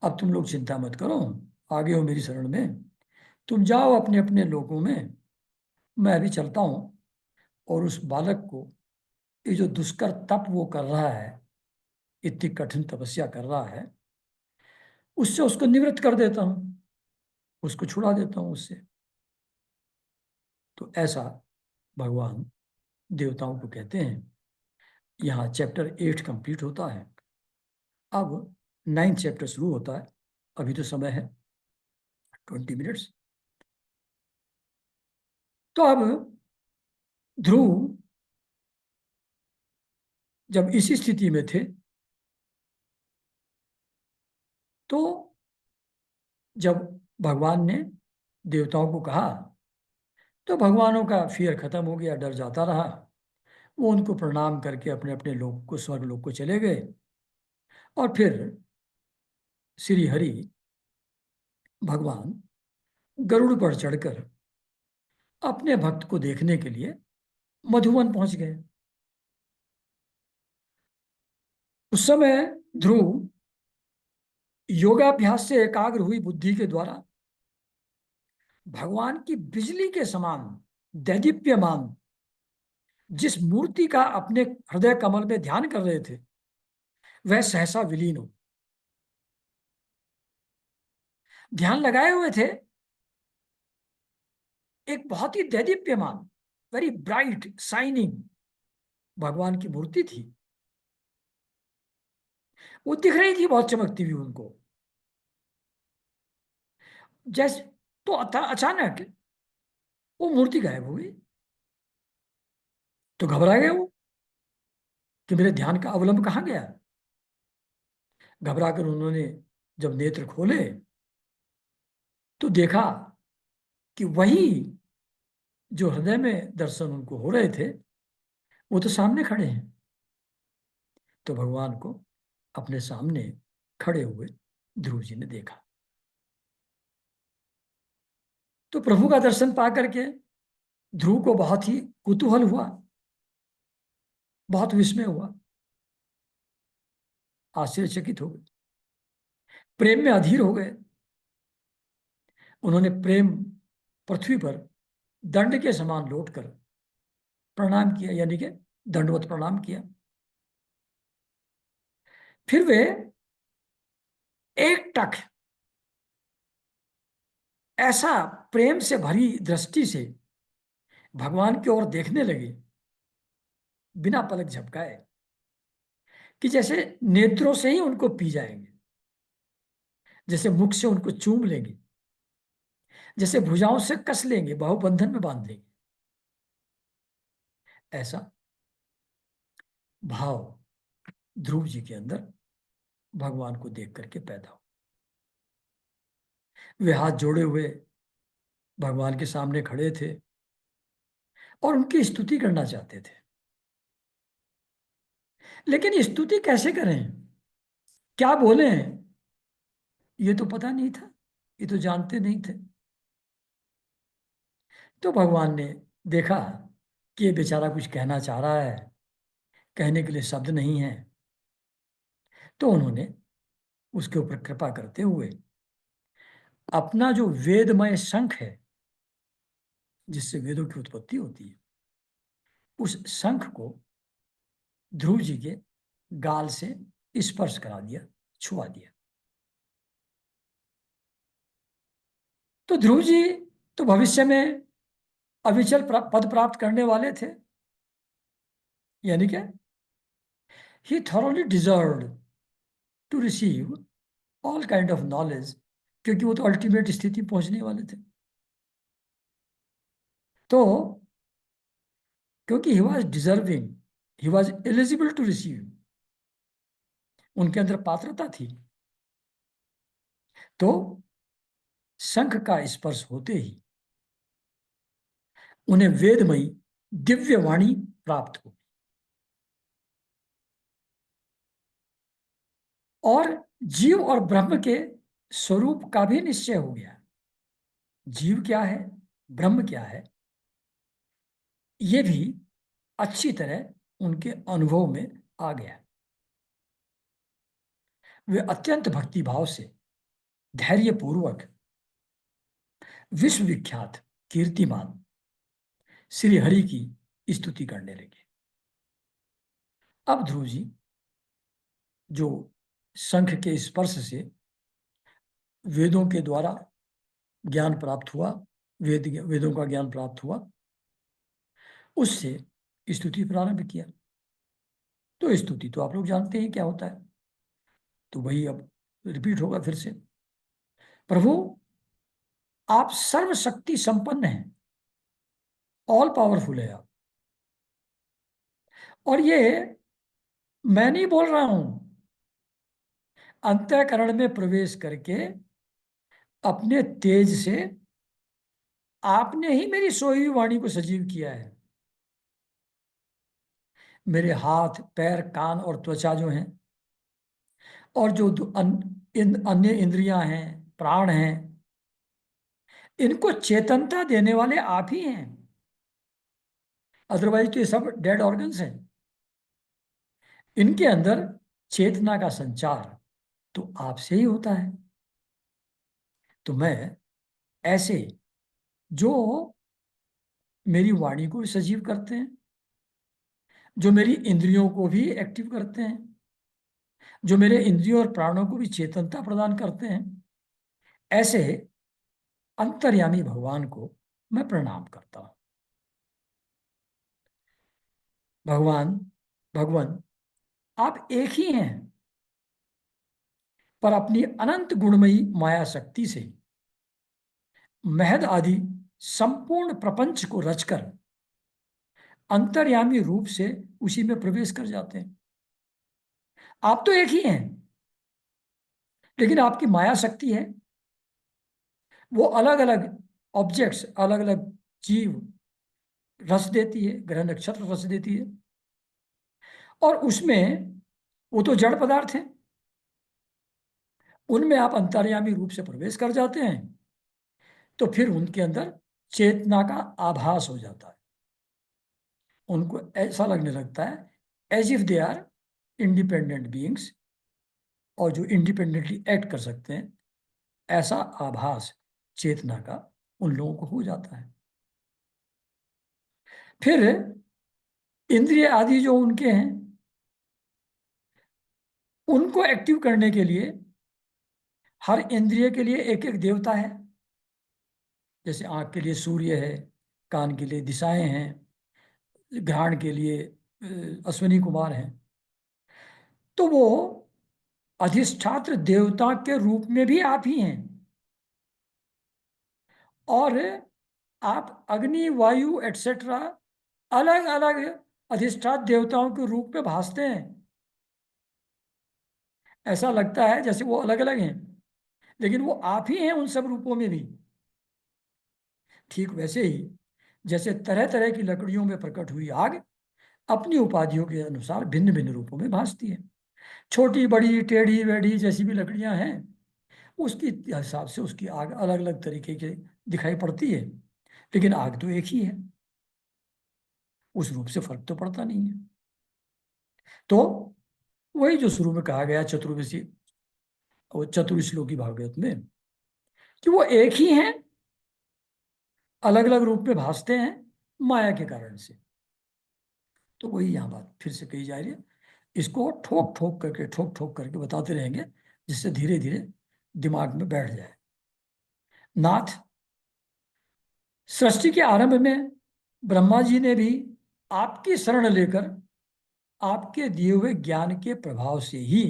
A: अब तुम लोग चिंता मत करो, आगे हो मेरी शरण में, तुम जाओ अपने अपने लोगों में, मैं अभी चलता हूं और उस बालक को, ये जो दुष्कर तप वो कर रहा है, इतनी कठिन तपस्या कर रहा है, उससे उसको निवृत्त कर देता हूं, उसको छुड़ा देता हूं उससे। तो ऐसा भगवान देवताओं को कहते हैं। यहाँ चैप्टर 8 कंप्लीट होता है। अब 9th चैप्टर शुरू होता है। अभी तो समय है 20 मिनट्स। तो अब ध्रुव जब इसी स्थिति में थे, तो जब भगवान ने देवताओं को कहा, तो भगवानों का फियर खत्म हो गया, डर जाता रहा। वो उनको प्रणाम करके अपने अपने लोक को, स्वर्ग लोक को चले गए। और फिर श्री हरि भगवान गरुड़ पर चढ़कर अपने भक्त को देखने के लिए मधुवन पहुंच गए। उस समय ध्रुव योगाभ्यास से एकाग्र हुई बुद्धि के द्वारा भगवान की बिजली के समान दैदीप्यमान जिस मूर्ति का अपने हृदय कमल में ध्यान कर रहे थे, वह सहसा विलीन हो। ध्यान लगाए हुए थे, एक बहुत ही दैदीप्यमान, वेरी ब्राइट शाइनिंग भगवान की मूर्ति थी। वो दिख रही थी बहुत चमकती हुई उनको। जैसे तो अचानक वो मूर्ति गायब हो गई। तो घबरा गए वो कि मेरे ध्यान का अवलंब कहाँ गया। घबरा कर उन्होंने जब नेत्र खोले तो देखा कि वही जो हृदय में दर्शन उनको हो रहे थे, वो तो सामने खड़े हैं। तो भगवान को अपने सामने खड़े हुए ध्रुव जी ने देखा। तो प्रभु का दर्शन पा करके ध्रुव को बहुत ही कुतूहल हुआ, बहुत विस्मय हुआ, आश्चर्यचकित हो गए, प्रेम में अधीर हो गए। उन्होंने प्रेम पृथ्वी पर दंड के समान लौटकर प्रणाम किया, यानी कि दंडवत प्रणाम किया। फिर वे एक टक ऐसा प्रेम से भरी दृष्टि से भगवान की ओर देखने लगे, बिना पलक झपकाए, कि जैसे नेत्रों से ही उनको पी जाएंगे, जैसे मुख से उनको चूम लेंगे, जैसे भुजाओं से कस लेंगे, बाहुबंधन में बांध लेंगे। ऐसा भाव ध्रुव जी के अंदर भगवान को देख करके पैदा हो। वे हाथ जोड़े हुए भगवान के सामने खड़े थे और उनकी स्तुति करना चाहते थे। लेकिन स्तुति कैसे करें, क्या बोले, ये तो पता नहीं था, ये तो जानते नहीं थे। तो भगवान ने देखा कि ये बेचारा कुछ कहना चाह रहा है, कहने के लिए शब्द नहीं है। तो उन्होंने उसके ऊपर कृपा करते हुए अपना जो वेदमय शंख है, जिससे वेदों की उत्पत्ति होती है, उस शंख को ध्रुव जी के गाल से स्पर्श करा दिया, छुआ दिया। तो ध्रुव जी तो भविष्य में अविचल पद प्राप्त करने वाले थे, यानी कि he thoroughly deserved to receive all kind of knowledge, क्योंकि वो तो अल्टीमेट स्थिति पहुंचने वाले थे। तो क्योंकि he was deserving, he was eligible to receive, उनके अंदर पात्रता थी, तो शंख का स्पर्श होते ही उन्हें वेदमयी दिव्य वाणी प्राप्त हो और जीव और ब्रह्म के स्वरूप का भी निश्चय हो गया। जीव क्या है, ब्रह्म क्या है, ये भी अच्छी तरह उनके अनुभव में आ गया। वे अत्यंत भक्ति भाव से धैर्य पूर्वक विश्वविख्यात कीर्तिमान श्री हरि की स्तुति करने लगे। अब ध्रुव जी जो शंख के स्पर्श से वेदों के द्वारा ज्ञान प्राप्त हुआ, वेदों का ज्ञान प्राप्त हुआ, उससे स्तुति प्रारंभ किया। तो स्तुति तो आप लोग जानते हैं क्या होता है, तो वही अब रिपीट होगा फिर से। प्रभु, आप सर्वशक्ति संपन्न हैं, ऑल पावरफुल है आप। और ये मैं नहीं बोल रहा हूं, अंतःकरण में प्रवेश करके अपने तेज से आपने ही मेरी सोई हुई वाणी को सजीव किया है। मेरे हाथ पैर कान और त्वचा जो हैं, और जो अन्य इंद्रियां हैं, प्राण हैं, इनको चेतनता देने वाले आप ही हैं। अदरवाइज तो ये सब डेड ऑर्गन्स हैं। इनके अंदर चेतना का संचार तो आपसे ही होता है। तो मैं ऐसे जो मेरी वाणी को भी सजीव करते हैं, जो मेरी इंद्रियों को भी एक्टिव करते हैं, जो मेरे इंद्रियों और प्राणों को भी चेतनता प्रदान करते हैं, ऐसे अंतर्यामी भगवान को मैं प्रणाम करता हूं। भगवान, भगवान, आप एक ही हैं, पर अपनी अनंत गुणमयी माया शक्ति से महद आदि संपूर्ण प्रपंच को रचकर अंतर्यामी रूप से उसी में प्रवेश कर जाते हैं। आप तो एक ही हैं, लेकिन आपकी माया शक्ति है, वो अलग अलग ऑब्जेक्ट्स, अलग अलग जीव रस देती है, ग्रह नक्षत्र रस देती है, और उसमें वो तो जड़ पदार्थ है, उनमें आप अंतर्यामी रूप से प्रवेश कर जाते हैं, तो फिर उनके अंदर चेतना का आभास हो जाता है। उनको ऐसा लगने लगता है as if they are independent beings, और जो इंडिपेंडेंटली एक्ट कर सकते हैं, ऐसा आभास चेतना का उन लोगों को हो जाता है। फिर इंद्रिय आदि जो उनके हैं, उनको एक्टिव करने के लिए हर इंद्रिय के लिए एक एक देवता है। जैसे आंख के लिए सूर्य है, कान के लिए दिशाएं हैं, घ्राण के लिए अश्विनी कुमार हैं। तो वो अधिष्ठात्र देवता के रूप में भी आप ही हैं, और आप अग्नि, वायु एटसेट्रा अलग अलग अधिष्ठात्र देवताओं के रूप में भासते हैं। ऐसा लगता है जैसे वो अलग अलग हैं, लेकिन वो आप ही हैं उन सब रूपों में भी। ठीक वैसे ही जैसे तरह तरह की लकड़ियों में प्रकट हुई आग अपनी उपाधियों के अनुसार भिन्न भिन्न रूपों में भासती है। छोटी बड़ी टेढ़ी वेढ़ी जैसी भी लकड़ियां हैं, उसकी हिसाब से उसकी आग अलग अलग तरीके की दिखाई पड़ती है, लेकिन आग तो एक ही है, उस रूप से फर्क तो पड़ता नहीं है। तो वही जो शुरू में कहा गया चतुर्विशी और चतुर्श्लोकी भागवत में, कि वो एक ही हैं, अलग अलग रूप में भासते हैं माया के कारण से। तो वही यहाँ बात फिर से कही जा रही है। इसको ठोक ठोक करके बताते रहेंगे, जिससे धीरे धीरे दिमाग में बैठ जाए। नाथ, सृष्टि के आरंभ में ब्रह्मा जी ने भी आपकी शरण लेकर आपके दिए हुए ज्ञान के प्रभाव से ही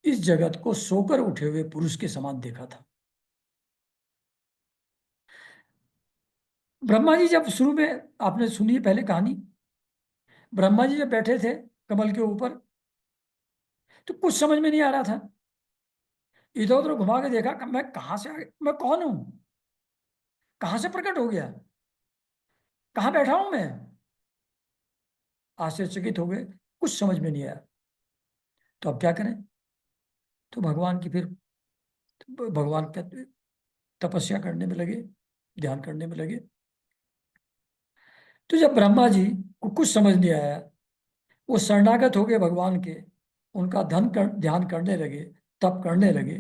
A: इस जगत को सोकर उठे हुए पुरुष के समान देखा था। ब्रह्मा जी जब शुरू में, आपने सुनी है पहले कहानी, ब्रह्मा जी जब बैठे थे कमल के ऊपर, तो कुछ समझ में नहीं आ रहा था। इधर उधर घुमा के देखा, मैं कहां से आ गया, मैं कौन हूं, कहां से प्रकट हो गया, कहां बैठा हूं मैं। आश्चर्यचकित हो गए, कुछ समझ में नहीं आया। तो अब क्या करें? तो भगवान की फिर भगवान का तपस्या करने में लगे, ध्यान करने में लगे। तो जब ब्रह्मा जी को कुछ समझ नहीं आया, वो शरणागत हो गए भगवान के, उनका ध्यान करने लगे, तप करने लगे,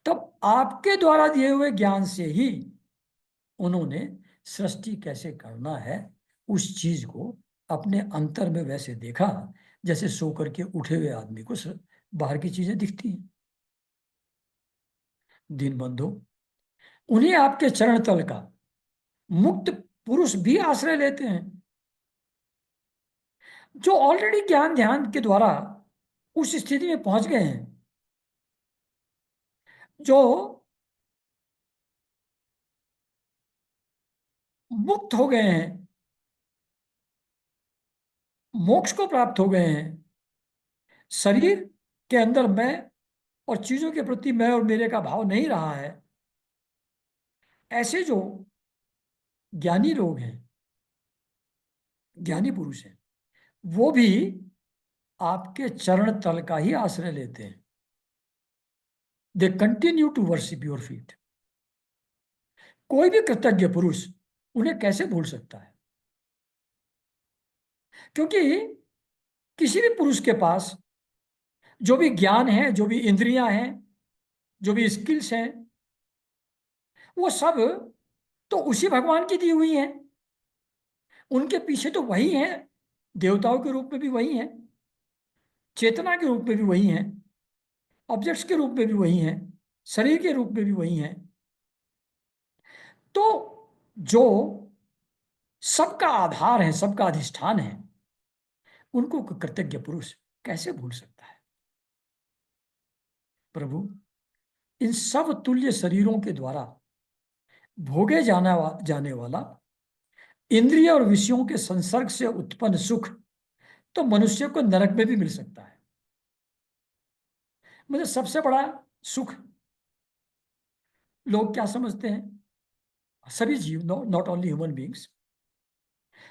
A: तब आपके द्वारा दिए हुए ज्ञान से ही उन्होंने सृष्टि कैसे करना है उस चीज को अपने अंतर में वैसे देखा, जैसे सो करके उठे हुए आदमी को बाहर की चीजें दिखती हैं। दीन बंधु, उन्हें आपके चरण तल का मुक्त पुरुष भी आश्रय लेते हैं, जो ऑलरेडी ज्ञान ध्यान के द्वारा उस स्थिति में पहुंच गए हैं, जो मुक्त हो गए हैं, मोक्ष को प्राप्त हो गए हैं, शरीर के अंदर मैं और चीजों के प्रति मैं और मेरे का भाव नहीं रहा है। ऐसे जो ज्ञानी लोग हैं, ज्ञानी पुरुष हैं, वो भी आपके चरण तल का ही आश्रय लेते हैं। They continue to worship your feet. कोई भी कृतज्ञ पुरुष उन्हें कैसे भूल सकता है? क्योंकि किसी भी पुरुष के पास जो भी ज्ञान है, जो भी इंद्रियां हैं, जो भी स्किल्स हैं, वो सब तो उसी भगवान की दी हुई है। उनके पीछे तो वही है, देवताओं के रूप में भी वही है, चेतना के रूप में भी वही है, ऑब्जेक्ट्स के रूप में भी वही है, शरीर के रूप में भी वही है। तो जो सबका आधार है, सबका अधिष्ठान है, उनको कृतज्ञ पुरुष कैसे भूल सकता है? प्रभु इन सब तुल्य शरीरों के द्वारा भोगे जाने वाला इंद्रिय और विषयों के संसर्ग से उत्पन्न सुख तो मनुष्य को नरक में भी मिल सकता है। मुझे सबसे बड़ा सुख लोग क्या समझते हैं, सभी जीव, not only human beings,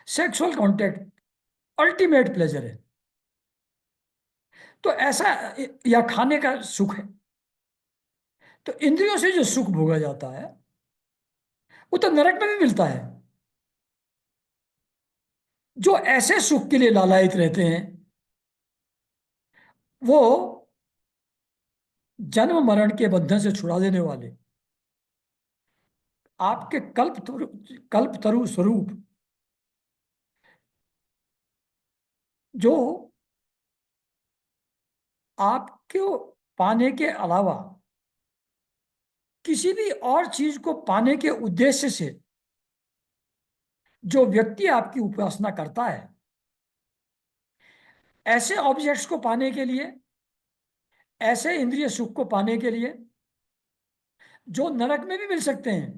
A: sexual contact ultimate pleasure है। तो ऐसा, या खाने का सुख है। तो इंद्रियों से जो सुख भोगा जाता है वो तो नरक में भी मिलता है। जो ऐसे सुख के लिए लालायित रहते हैं वो जन्म मरण के बंधन से छुड़ा देने वाले आपके कल्प तरु स्वरूप, जो आपको पाने के अलावा किसी भी और चीज को पाने के उद्देश्य से जो व्यक्ति आपकी उपासना करता है, ऐसे ऑब्जेक्ट्स को पाने के लिए, ऐसे इंद्रिय सुख को पाने के लिए जो नरक में भी मिल सकते हैं,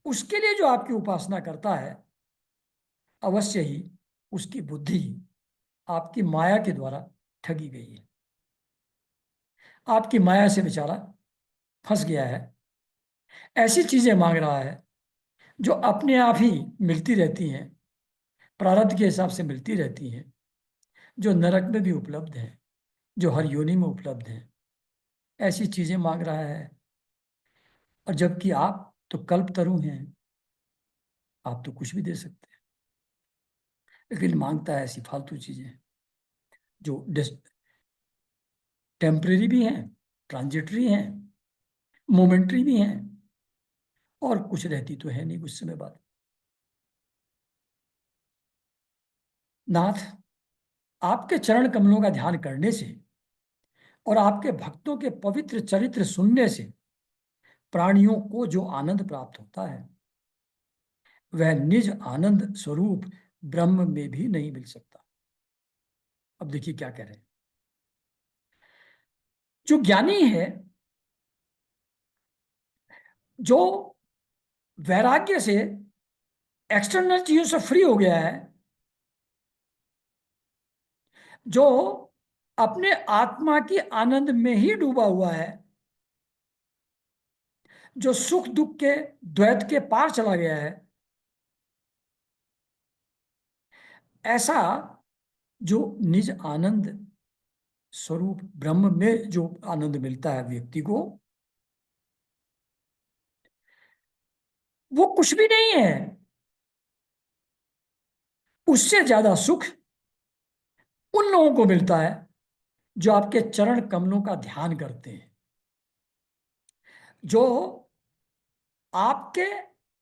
A: उसके लिए जो आपकी उपासना करता है, अवश्य ही उसकी बुद्धि आपकी माया के द्वारा ठगी गई है। आपकी माया से बेचारा फंस गया है, ऐसी चीजें मांग रहा है जो अपने आप ही मिलती रहती हैं, प्रारब्ध के हिसाब से मिलती रहती हैं, जो नरक में भी उपलब्ध है, जो हर योनि में उपलब्ध है। ऐसी चीजें मांग रहा है। और जबकि आप तो कल्पतरु हैं, आप तो कुछ भी दे सकते हैं, लेकिन मांगता है ऐसी फालतू चीजें जो टेम्परेरी भी हैं, ट्रांजिटरी हैं, मोमेंट्री भी हैं, और कुछ रहती तो है नहीं कुछ समय बाद। नाथ, आपके चरण कमलों का ध्यान करने से और आपके भक्तों के पवित्र चरित्र सुनने से प्राणियों को जो आनंद प्राप्त होता है वह निज आनंद स्वरूप ब्रह्म में भी नहीं मिल सकता। अब देखिए क्या कह रहे हैं। जो ज्ञानी है, जो वैराग्य से एक्सटर्नल चीजों से फ्री हो गया है, जो अपने आत्मा की आनंद में ही डूबा हुआ है, जो सुख दुख के द्वैत के पार चला गया है, ऐसा जो निज आनंद स्वरूप ब्रह्म में जो आनंद मिलता है व्यक्ति को, वो कुछ भी नहीं है। उससे ज्यादा सुख उन लोगों को मिलता है जो आपके चरण कमलों का ध्यान करते हैं, जो आपके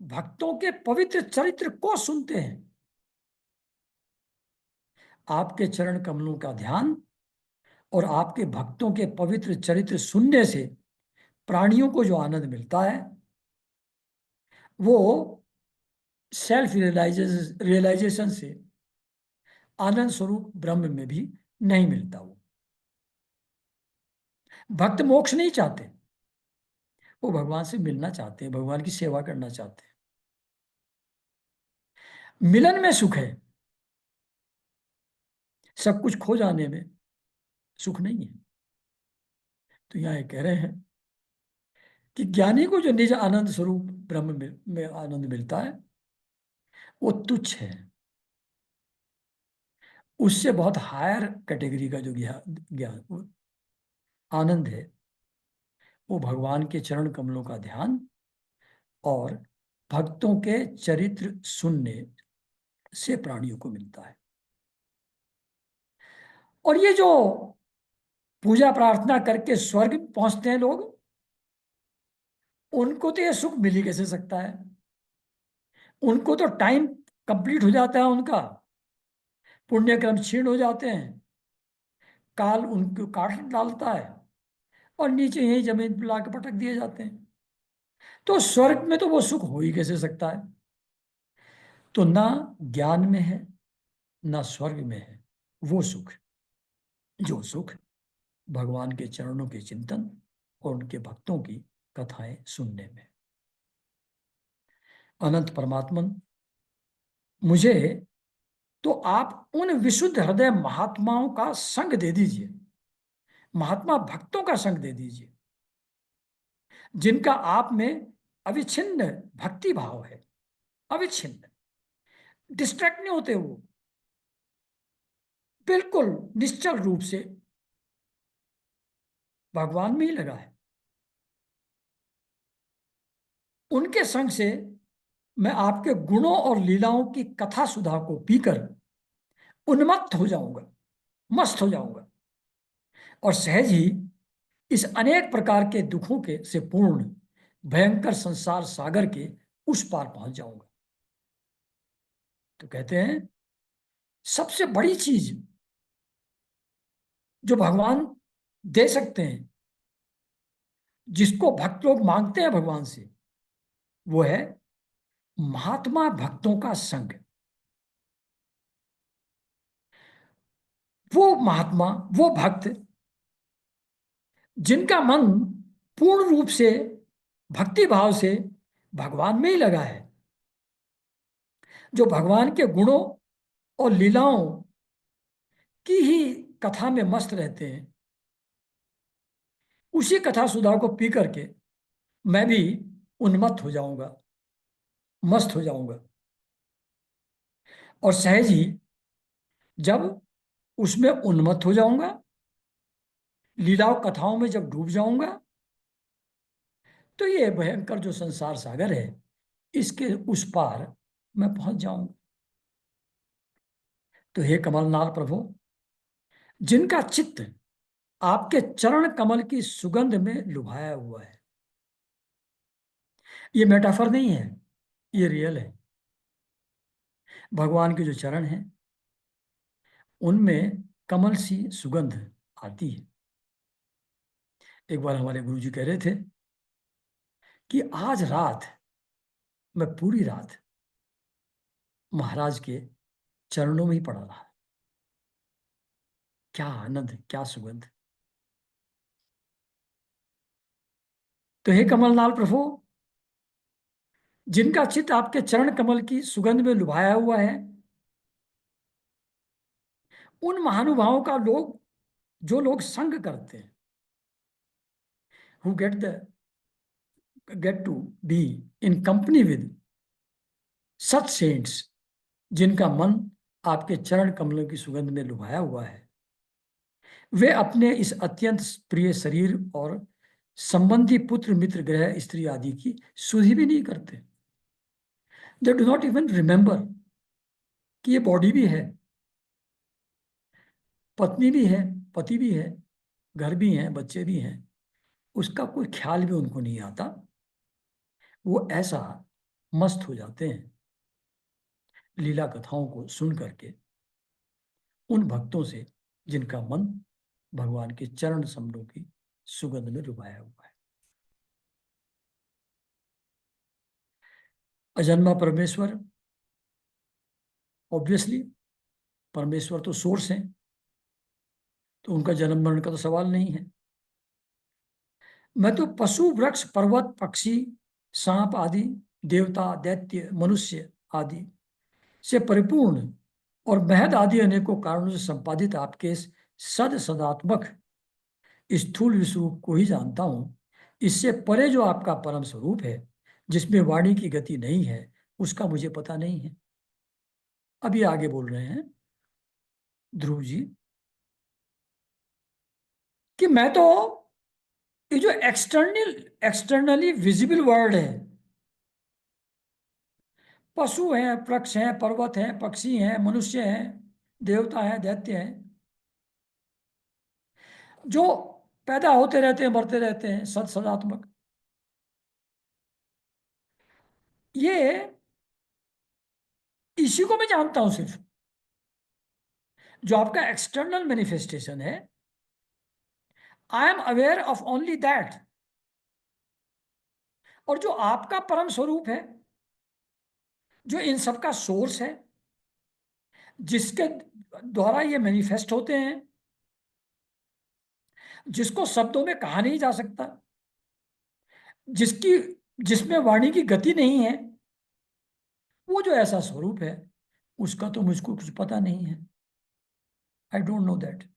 A: भक्तों के पवित्र चरित्र को सुनते हैं। आपके चरण कमलों का ध्यान और आपके भक्तों के पवित्र चरित्र सुनने से प्राणियों को जो आनंद मिलता है वो सेल्फ रियलाइजेशन से आनंद स्वरूप ब्रह्म में भी नहीं मिलता। वो भक्त मोक्ष नहीं चाहते, वो भगवान से मिलना चाहते हैं, भगवान की सेवा करना चाहते हैं। मिलन में सुख है, सब कुछ खो जाने में सुख नहीं है। तो यहाँ ये कह रहे हैं कि ज्ञानी को जो निज आनंद स्वरूप ब्रह्म में आनंद मिलता है वो तुच्छ है। उससे बहुत हायर कैटेगरी का जो ज्ञान ज्ञान वो आनंद है, वो भगवान के चरण कमलों का ध्यान और भक्तों के चरित्र सुनने से प्राणियों को मिलता है। और ये जो पूजा प्रार्थना करके स्वर्ग पहुंचते हैं लोग, उनको तो ये सुख मिल ही कैसे सकता है? उनको तो टाइम कंप्लीट हो जाता है उनका, पुण्यक्रम क्षीण हो जाते हैं, काल उनको काट डालता है, और नीचे यही जमीन पर लाके पटक दिए जाते हैं। तो स्वर्ग में तो वो सुख हो ही कैसे सकता है? तो ना ज्ञान में है, ना स्वर्ग में है वो सुख, जो सुख भगवान के चरणों के चिंतन और उनके भक्तों की कथाएं सुनने में। अनंत परमात्मन, मुझे तो आप उन विशुद्ध हृदय महात्माओं का संग दे दीजिए, महात्मा भक्तों का संग दे दीजिए, जिनका आप में अविच्छिन्न भक्ति भाव है, अविच्छिन्न, डिस्ट्रैक्ट नहीं होते वो, बिल्कुल निश्चल रूप से भगवान में ही लगा है। उनके संग से मैं आपके गुणों और लीलाओं की कथा सुधा को पीकर उन्मत्त हो जाऊंगा, मस्त हो जाऊंगा, और सहज ही इस अनेक प्रकार के दुखों के से पूर्ण भयंकर संसार सागर के उस पार पहुंच जाऊंगा। तो कहते हैं सबसे बड़ी चीज जो भगवान दे सकते हैं, जिसको भक्त लोग मांगते हैं भगवान से, वो है महात्मा भक्तों का संग। वो महात्मा, वो भक्त जिनका मन पूर्ण रूप से भक्ति भाव से भगवान में ही लगा है, जो भगवान के गुणों और लीलाओं की ही कथा में मस्त रहते हैं, उसी कथा सुधा को पी करके मैं भी उन्मत्त हो जाऊंगा, मस्त हो जाऊंगा, और सहज ही जब उसमें उन्मत्त हो जाऊंगा, लीलाओं कथाओं में जब डूब जाऊंगा, तो ये भयंकर जो संसार सागर है, इसके उस पार मैं पहुंच जाऊंगा। तो हे कमलनाथ प्रभु, जिनका चित्त आपके चरण कमल की सुगंध में लुभाया हुआ है, ये मेटाफर नहीं है, ये रियल है। भगवान के जो चरण हैं उनमें कमल सी सुगंध आती है। एक बार हमारे गुरु जी कह रहे थे कि आज रात मैं पूरी रात महाराज के चरणों में ही पड़ा रहा। क्या आनंद, क्या सुगंध। तो हे कमलनाथ प्रभु, जिनका चित्त आपके चरण कमल की सुगंध में लुभाया हुआ है, उन महानुभावों का लोग, जो लोग संग करते हैं, who get to be in company with such saints, जिनका मन आपके चरण कमलों की सुगंध में लुभाया हुआ है, वे अपने इस अत्यंत प्रिय शरीर और संबंधी पुत्र मित्र ग्रह स्त्री आदि की सुधि भी नहीं करते। They do not even remember कि ये बॉडी भी है, पत्नी भी है, पति भी है, घर भी है, बच्चे भी हैं, उसका कोई ख्याल भी उनको नहीं आता। वो ऐसा मस्त हो जाते हैं लीला कथाओं को सुन करके उन भक्तों से जिनका मन भगवान के चरण कमलों की सुगंध में डुबाया हुआ है। अजन्मा परमेश्वर, ऑब्वियसली परमेश्वर तो सोर्स है, तो उनका जन्म मरण का तो सवाल नहीं है। मैं तो पशु वृक्ष पर्वत पक्षी सांप आदि, देवता दैत्य मनुष्य आदि से परिपूर्ण और महद आदि अनेकों कारणों से संपादित आपके इस सद सदात्मक स्थूल विश्व को ही जानता हूं। इससे परे जो आपका परम स्वरूप है, जिसमें वाणी की गति नहीं है, उसका मुझे पता नहीं है। अभी आगे बोल रहे हैं ध्रुव जी कि मैं तो ये जो एक्सटर्नली विजिबल वर्ल्ड है, पशु हैं, वृक्ष हैं, पर्वत हैं, पक्षी हैं, मनुष्य हैं, देवता हैं, दैत्य हैं, जो पैदा होते रहते हैं, मरते रहते हैं, सदात्मक, ये इसी को मैं जानता हूं सिर्फ। जो आपका एक्सटर्नल मैनिफेस्टेशन है, I am aware of only that. और जो आपका परम स्वरूप है, जो इन सब का सोर्स है, जिसके द्वारा ये मैनिफेस्ट होते हैं, जिसको शब्दों में कहा नहीं जा सकता, जिसकी जिसमें वाणी की गति नहीं है, वो जो ऐसा स्वरूप है, उसका तो मुझको कुछ पता नहीं है। I don't know that.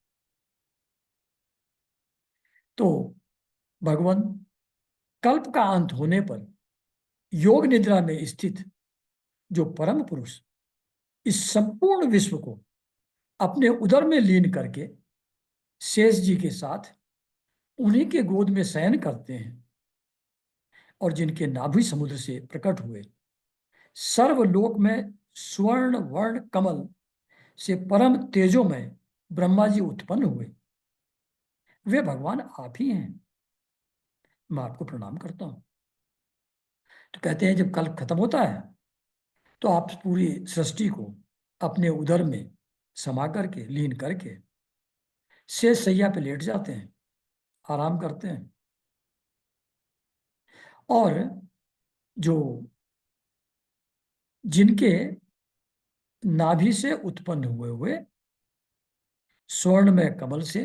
A: तो भगवान कल्प का अंत होने पर योग निद्रा में स्थित जो परम पुरुष इस संपूर्ण विश्व को अपने उदर में लीन करके शेष जी के साथ उन्हीं के गोद में शयन करते हैं, और जिनके नाभि समुद्र से प्रकट हुए सर्वलोक में स्वर्ण वर्ण कमल से परम तेजोमय ब्रह्मा जी उत्पन्न हुए, वे भगवान आप ही हैं। मैं आपको प्रणाम करता हूं। तो कहते हैं जब कल्प खत्म होता है तो आप पूरी सृष्टि को अपने उदर में समा करके, लीन करके शेष शैया पे लेट जाते हैं, आराम करते हैं। और जो जिनके नाभि से उत्पन्न हुए हुए स्वर्ण में कमल से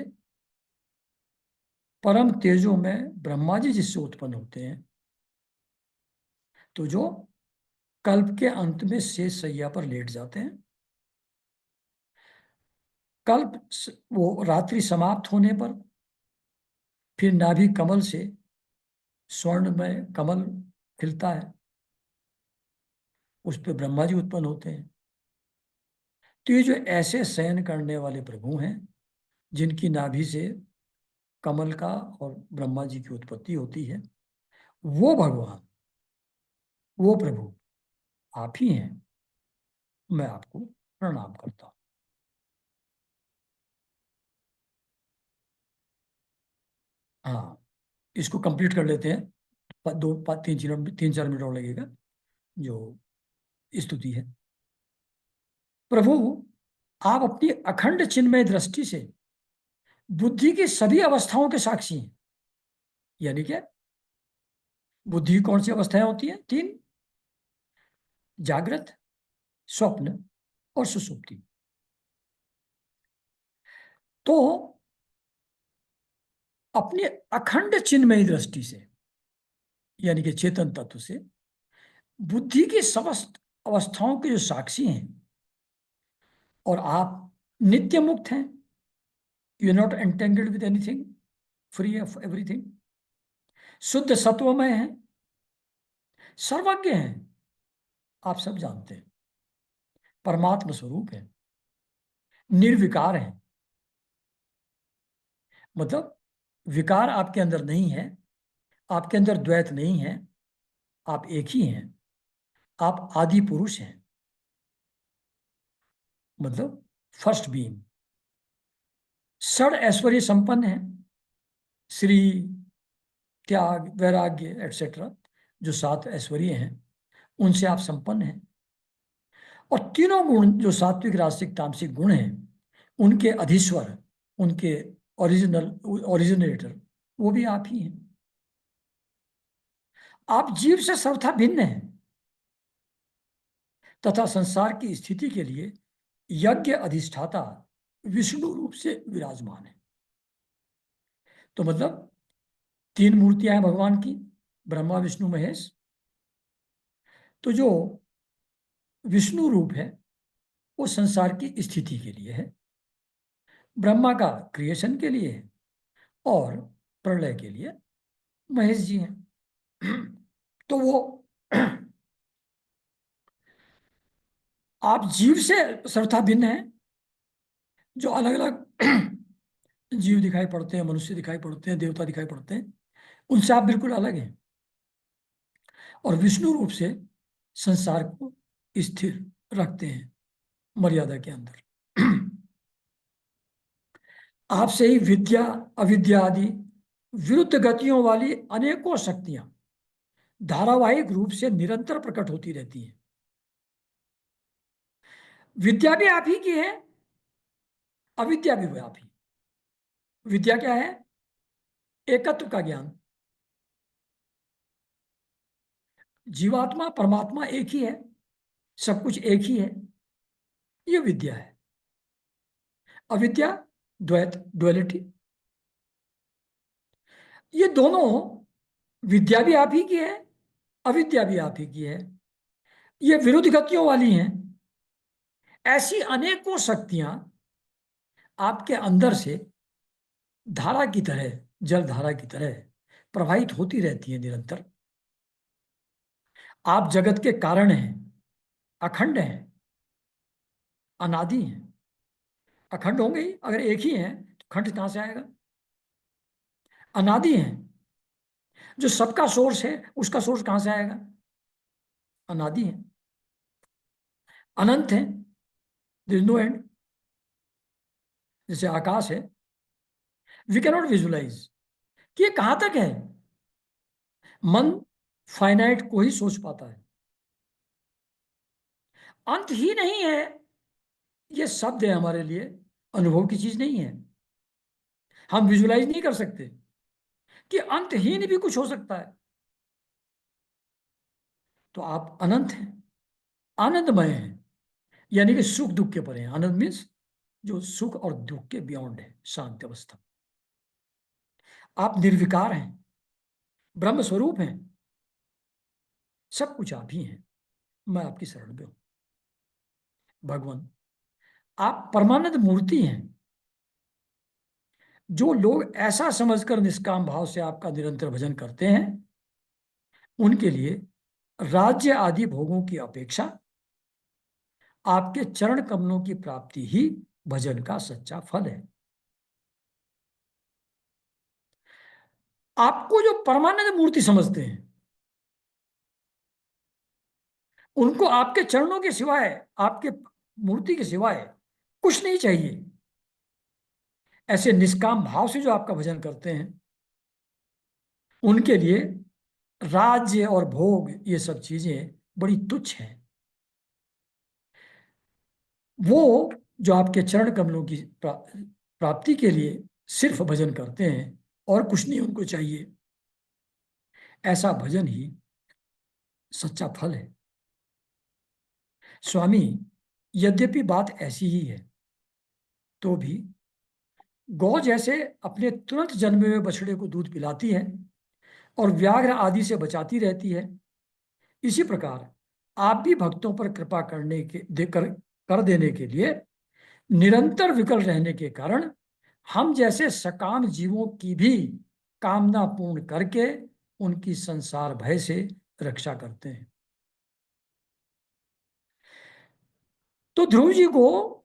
A: परम तेजों में ब्रह्मा जी जिससे उत्पन्न होते हैं, तो जो कल्प के अंत में शेष शैया पर लेट जाते हैं, वो रात्रि समाप्त होने पर फिर नाभि कमल से स्वर्ण में कमल खिलता है, उस पर ब्रह्मा जी उत्पन्न होते हैं। तो ये जो ऐसे शयन करने वाले प्रभु हैं, जिनकी नाभि से कमल का और ब्रह्मा जी की उत्पत्ति होती है, वो भगवान, वो प्रभु आप ही हैं। मैं आपको प्रणाम करता हूं। हाँ, इसको कंप्लीट कर लेते हैं। 3 4 मिनट और लगेगा। जो स्तुति है, प्रभु आप अपनी अखंड चिन्मय दृष्टि से बुद्धि की सभी अवस्थाओं के साक्षी हैं। यानी क्या? बुद्धि की कौन सी अवस्थाएं होती हैं? 3, जागृत, स्वप्न और सुषुप्ति। तो अपनी अखंड चिन्मयी दृष्टि से, यानी कि चेतन तत्व से, बुद्धि की समस्त अवस्थाओं के जो साक्षी हैं, और आप नित्य मुक्त हैं, you are not entangled with anything, free of everything, शुद्ध सत्वमय हैं, सर्वज्ञ हैं, आप सब जानते हैं, परमात्म स्वरूप है, निर्विकार है। मतलब विकार आपके अंदर नहीं है, आपके अंदर द्वैत नहीं है, आप एक ही हैं, आप आदि पुरुष हैं। मतलब फर्स्ट बीइंग, षड ऐश्वर्य संपन्न है, श्री, त्याग, वैराग्य एटसेट्रा, जो 7 ऐश्वर्य हैं, उनसे आप संपन्न हैं। और तीनों गुण जो सात्विक राजसिक तामसिक गुण हैं, उनके अधीश्वर, उनके ओरिजिनेटर, वो भी आप ही हैं। आप जीव से सर्वथा भिन्न हैं, तथा संसार की स्थिति के लिए यज्ञ अधिष्ठाता विष्णु रूप से विराजमान है। तो मतलब 3 मूर्तियां हैं भगवान की, ब्रह्मा विष्णु महेश। तो जो विष्णु रूप है वो संसार की स्थिति के लिए है, ब्रह्मा का क्रिएशन के लिए है, और प्रलय के लिए महेश जी हैं। तो वो आप जीव से सर्वथा भिन्न हैं। जो अलग अलग जीव दिखाई पड़ते हैं, मनुष्य दिखाई पड़ते हैं, देवता दिखाई पड़ते हैं, उनसे आप बिल्कुल अलग हैं, और विष्णु रूप से संसार को स्थिर रखते हैं मर्यादा के अंदर। आपसे ही विद्या, अविद्या आदि विरुद्ध गतियों वाली अनेकों शक्तियां धारावाहिक रूप से निरंतर प्रकट होती रहती हैं। विद्या भी आप ही की है, अविद्या भी वो आप ही। विद्या क्या है? एकत्व का ज्ञान। जीवात्मा परमात्मा एक ही है, सब कुछ एक ही है, ये विद्या है। अविद्या द्वैत, डुअलिटी। ये दोनों, विद्या भी आप ही की है, अविद्या भी आप ही की है, ये विरुद्ध गतियों वाली हैं। ऐसी अनेकों शक्तियां आपके अंदर से धारा की तरह, जल धारा की तरह प्रवाहित होती रहती है निरंतर। आप जगत के कारण हैं, अखंड हैं, अनादि हैं। अखंड होंगे ही, अगर एक ही हैं तो खंड कहां से आएगा? अनादि हैं, जो सबका सोर्स है उसका सोर्स कहां से आएगा? अनादि है, अनंत है, देयर इज नो एंड। जैसे आकाश है, वी कैन नॉट विजुलाइज कि ये कहां तक है। मन फाइनाइट को ही सोच पाता है, अंत ही नहीं है। ये शब्द है हमारे लिए, अनुभव की चीज नहीं है। हम विजुलाइज नहीं कर सकते कि अंतहीन भी कुछ हो सकता है। तो आप अनंत हैं, आनंदमय हैं, यानी कि सुख दुख के परे हैं। आनंद मीन्स जो सुख और दुख के बियॉन्ड है, शांत अवस्था। आप निर्विकार हैं, ब्रह्म स्वरूप हैं, सब कुछ आप ही हैं। मैं आपकी शरण में हूं भगवान। आप परमानंद मूर्ति हैं। जो लोग ऐसा समझकर निष्काम भाव से आपका निरंतर भजन करते हैं, उनके लिए राज्य आदि भोगों की अपेक्षा आपके चरण कमलों की प्राप्ति ही भजन का सच्चा फल है। आपको जो परमानंद मूर्ति समझते हैं, उनको आपके चरणों के सिवाय, आपके मूर्ति के सिवाय कुछ नहीं चाहिए। ऐसे निष्काम भाव से जो आपका भजन करते हैं, उनके लिए राज्य और भोग, ये सब चीजें बड़ी तुच्छ हैं। वो जो आपके चरण कमलों की प्राप्ति के लिए सिर्फ भजन करते हैं और कुछ नहीं उनको चाहिए, ऐसा भजन ही सच्चा फल है। स्वामी, यद्यपि बात ऐसी ही है, तो भी गौ जैसे अपने तुरंत जन्मे हुए बछड़े को दूध पिलाती है और व्याघ्र आदि से बचाती रहती है, इसी प्रकार आप भी भक्तों पर कृपा करने के देकर कर देने के लिए निरंतर विकल रहने के कारण हम जैसे सकाम जीवों की भी कामना पूर्ण करके उनकी संसार भय से रक्षा करते हैं। तो ध्रुव जी को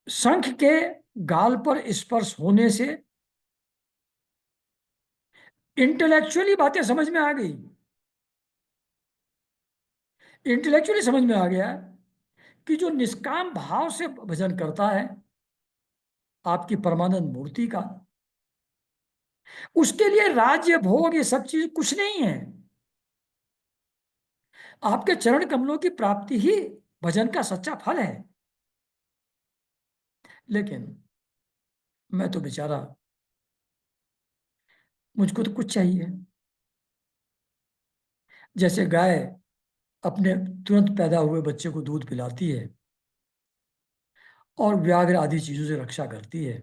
A: शंख के गाल पर स्पर्श होने से इंटेलेक्चुअली बातें समझ में आ गई। इंटेलेक्चुअली समझ में आ गया कि जो निष्काम भाव से भजन करता है आपकी परमानंद मूर्ति का, उसके लिए राज्य भोग ये सब चीज कुछ नहीं है। आपके चरण कमलों की प्राप्ति ही भजन का सच्चा फल है। लेकिन मैं तो बेचारा, मुझको तो कुछ चाहिए। जैसे गाय अपने तुरंत पैदा हुए बच्चे को दूध पिलाती है और व्याघ्र आदि चीजों से रक्षा करती है,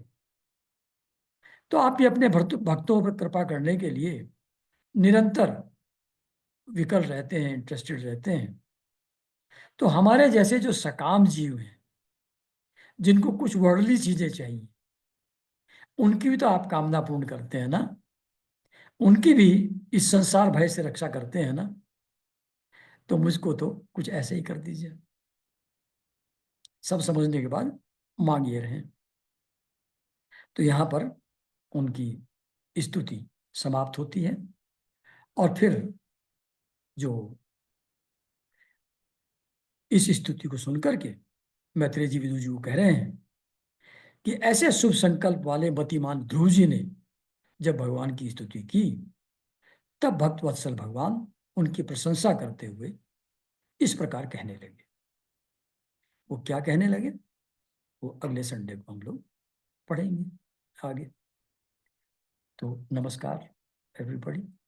A: तो आप भी अपने भक्तों पर कृपा करने के लिए निरंतर विकल रहते हैं, इंटरेस्टेड रहते हैं। तो हमारे जैसे जो सकाम जीव हैं, जिनको कुछ वर्ldly चीजें चाहिए, उनकी भी तो आप कामना पूर्ण करते हैं ना, उनकी भी इस संसार भय से रक्षा करते हैं ना। तो मुझको तो कुछ ऐसे ही कर दीजिए। सब समझने के बाद मांग ये रहे। तो यहां पर उनकी स्तुति समाप्त होती है और फिर जो इस स्तुति को सुनकर के मैत्रेय जी विदुर जी को कह रहे हैं कि ऐसे शुभ संकल्प वाले मतिमान ध्रुव जी ने जब भगवान की स्तुति की, तब भक्त वत्सल भगवान उनकी प्रशंसा करते हुए इस प्रकार कहने लगे। वो क्या कहने लगे, वो अगले संडे को हम लोग पढ़ेंगे आगे। तो नमस्कार एवरीबॉडी।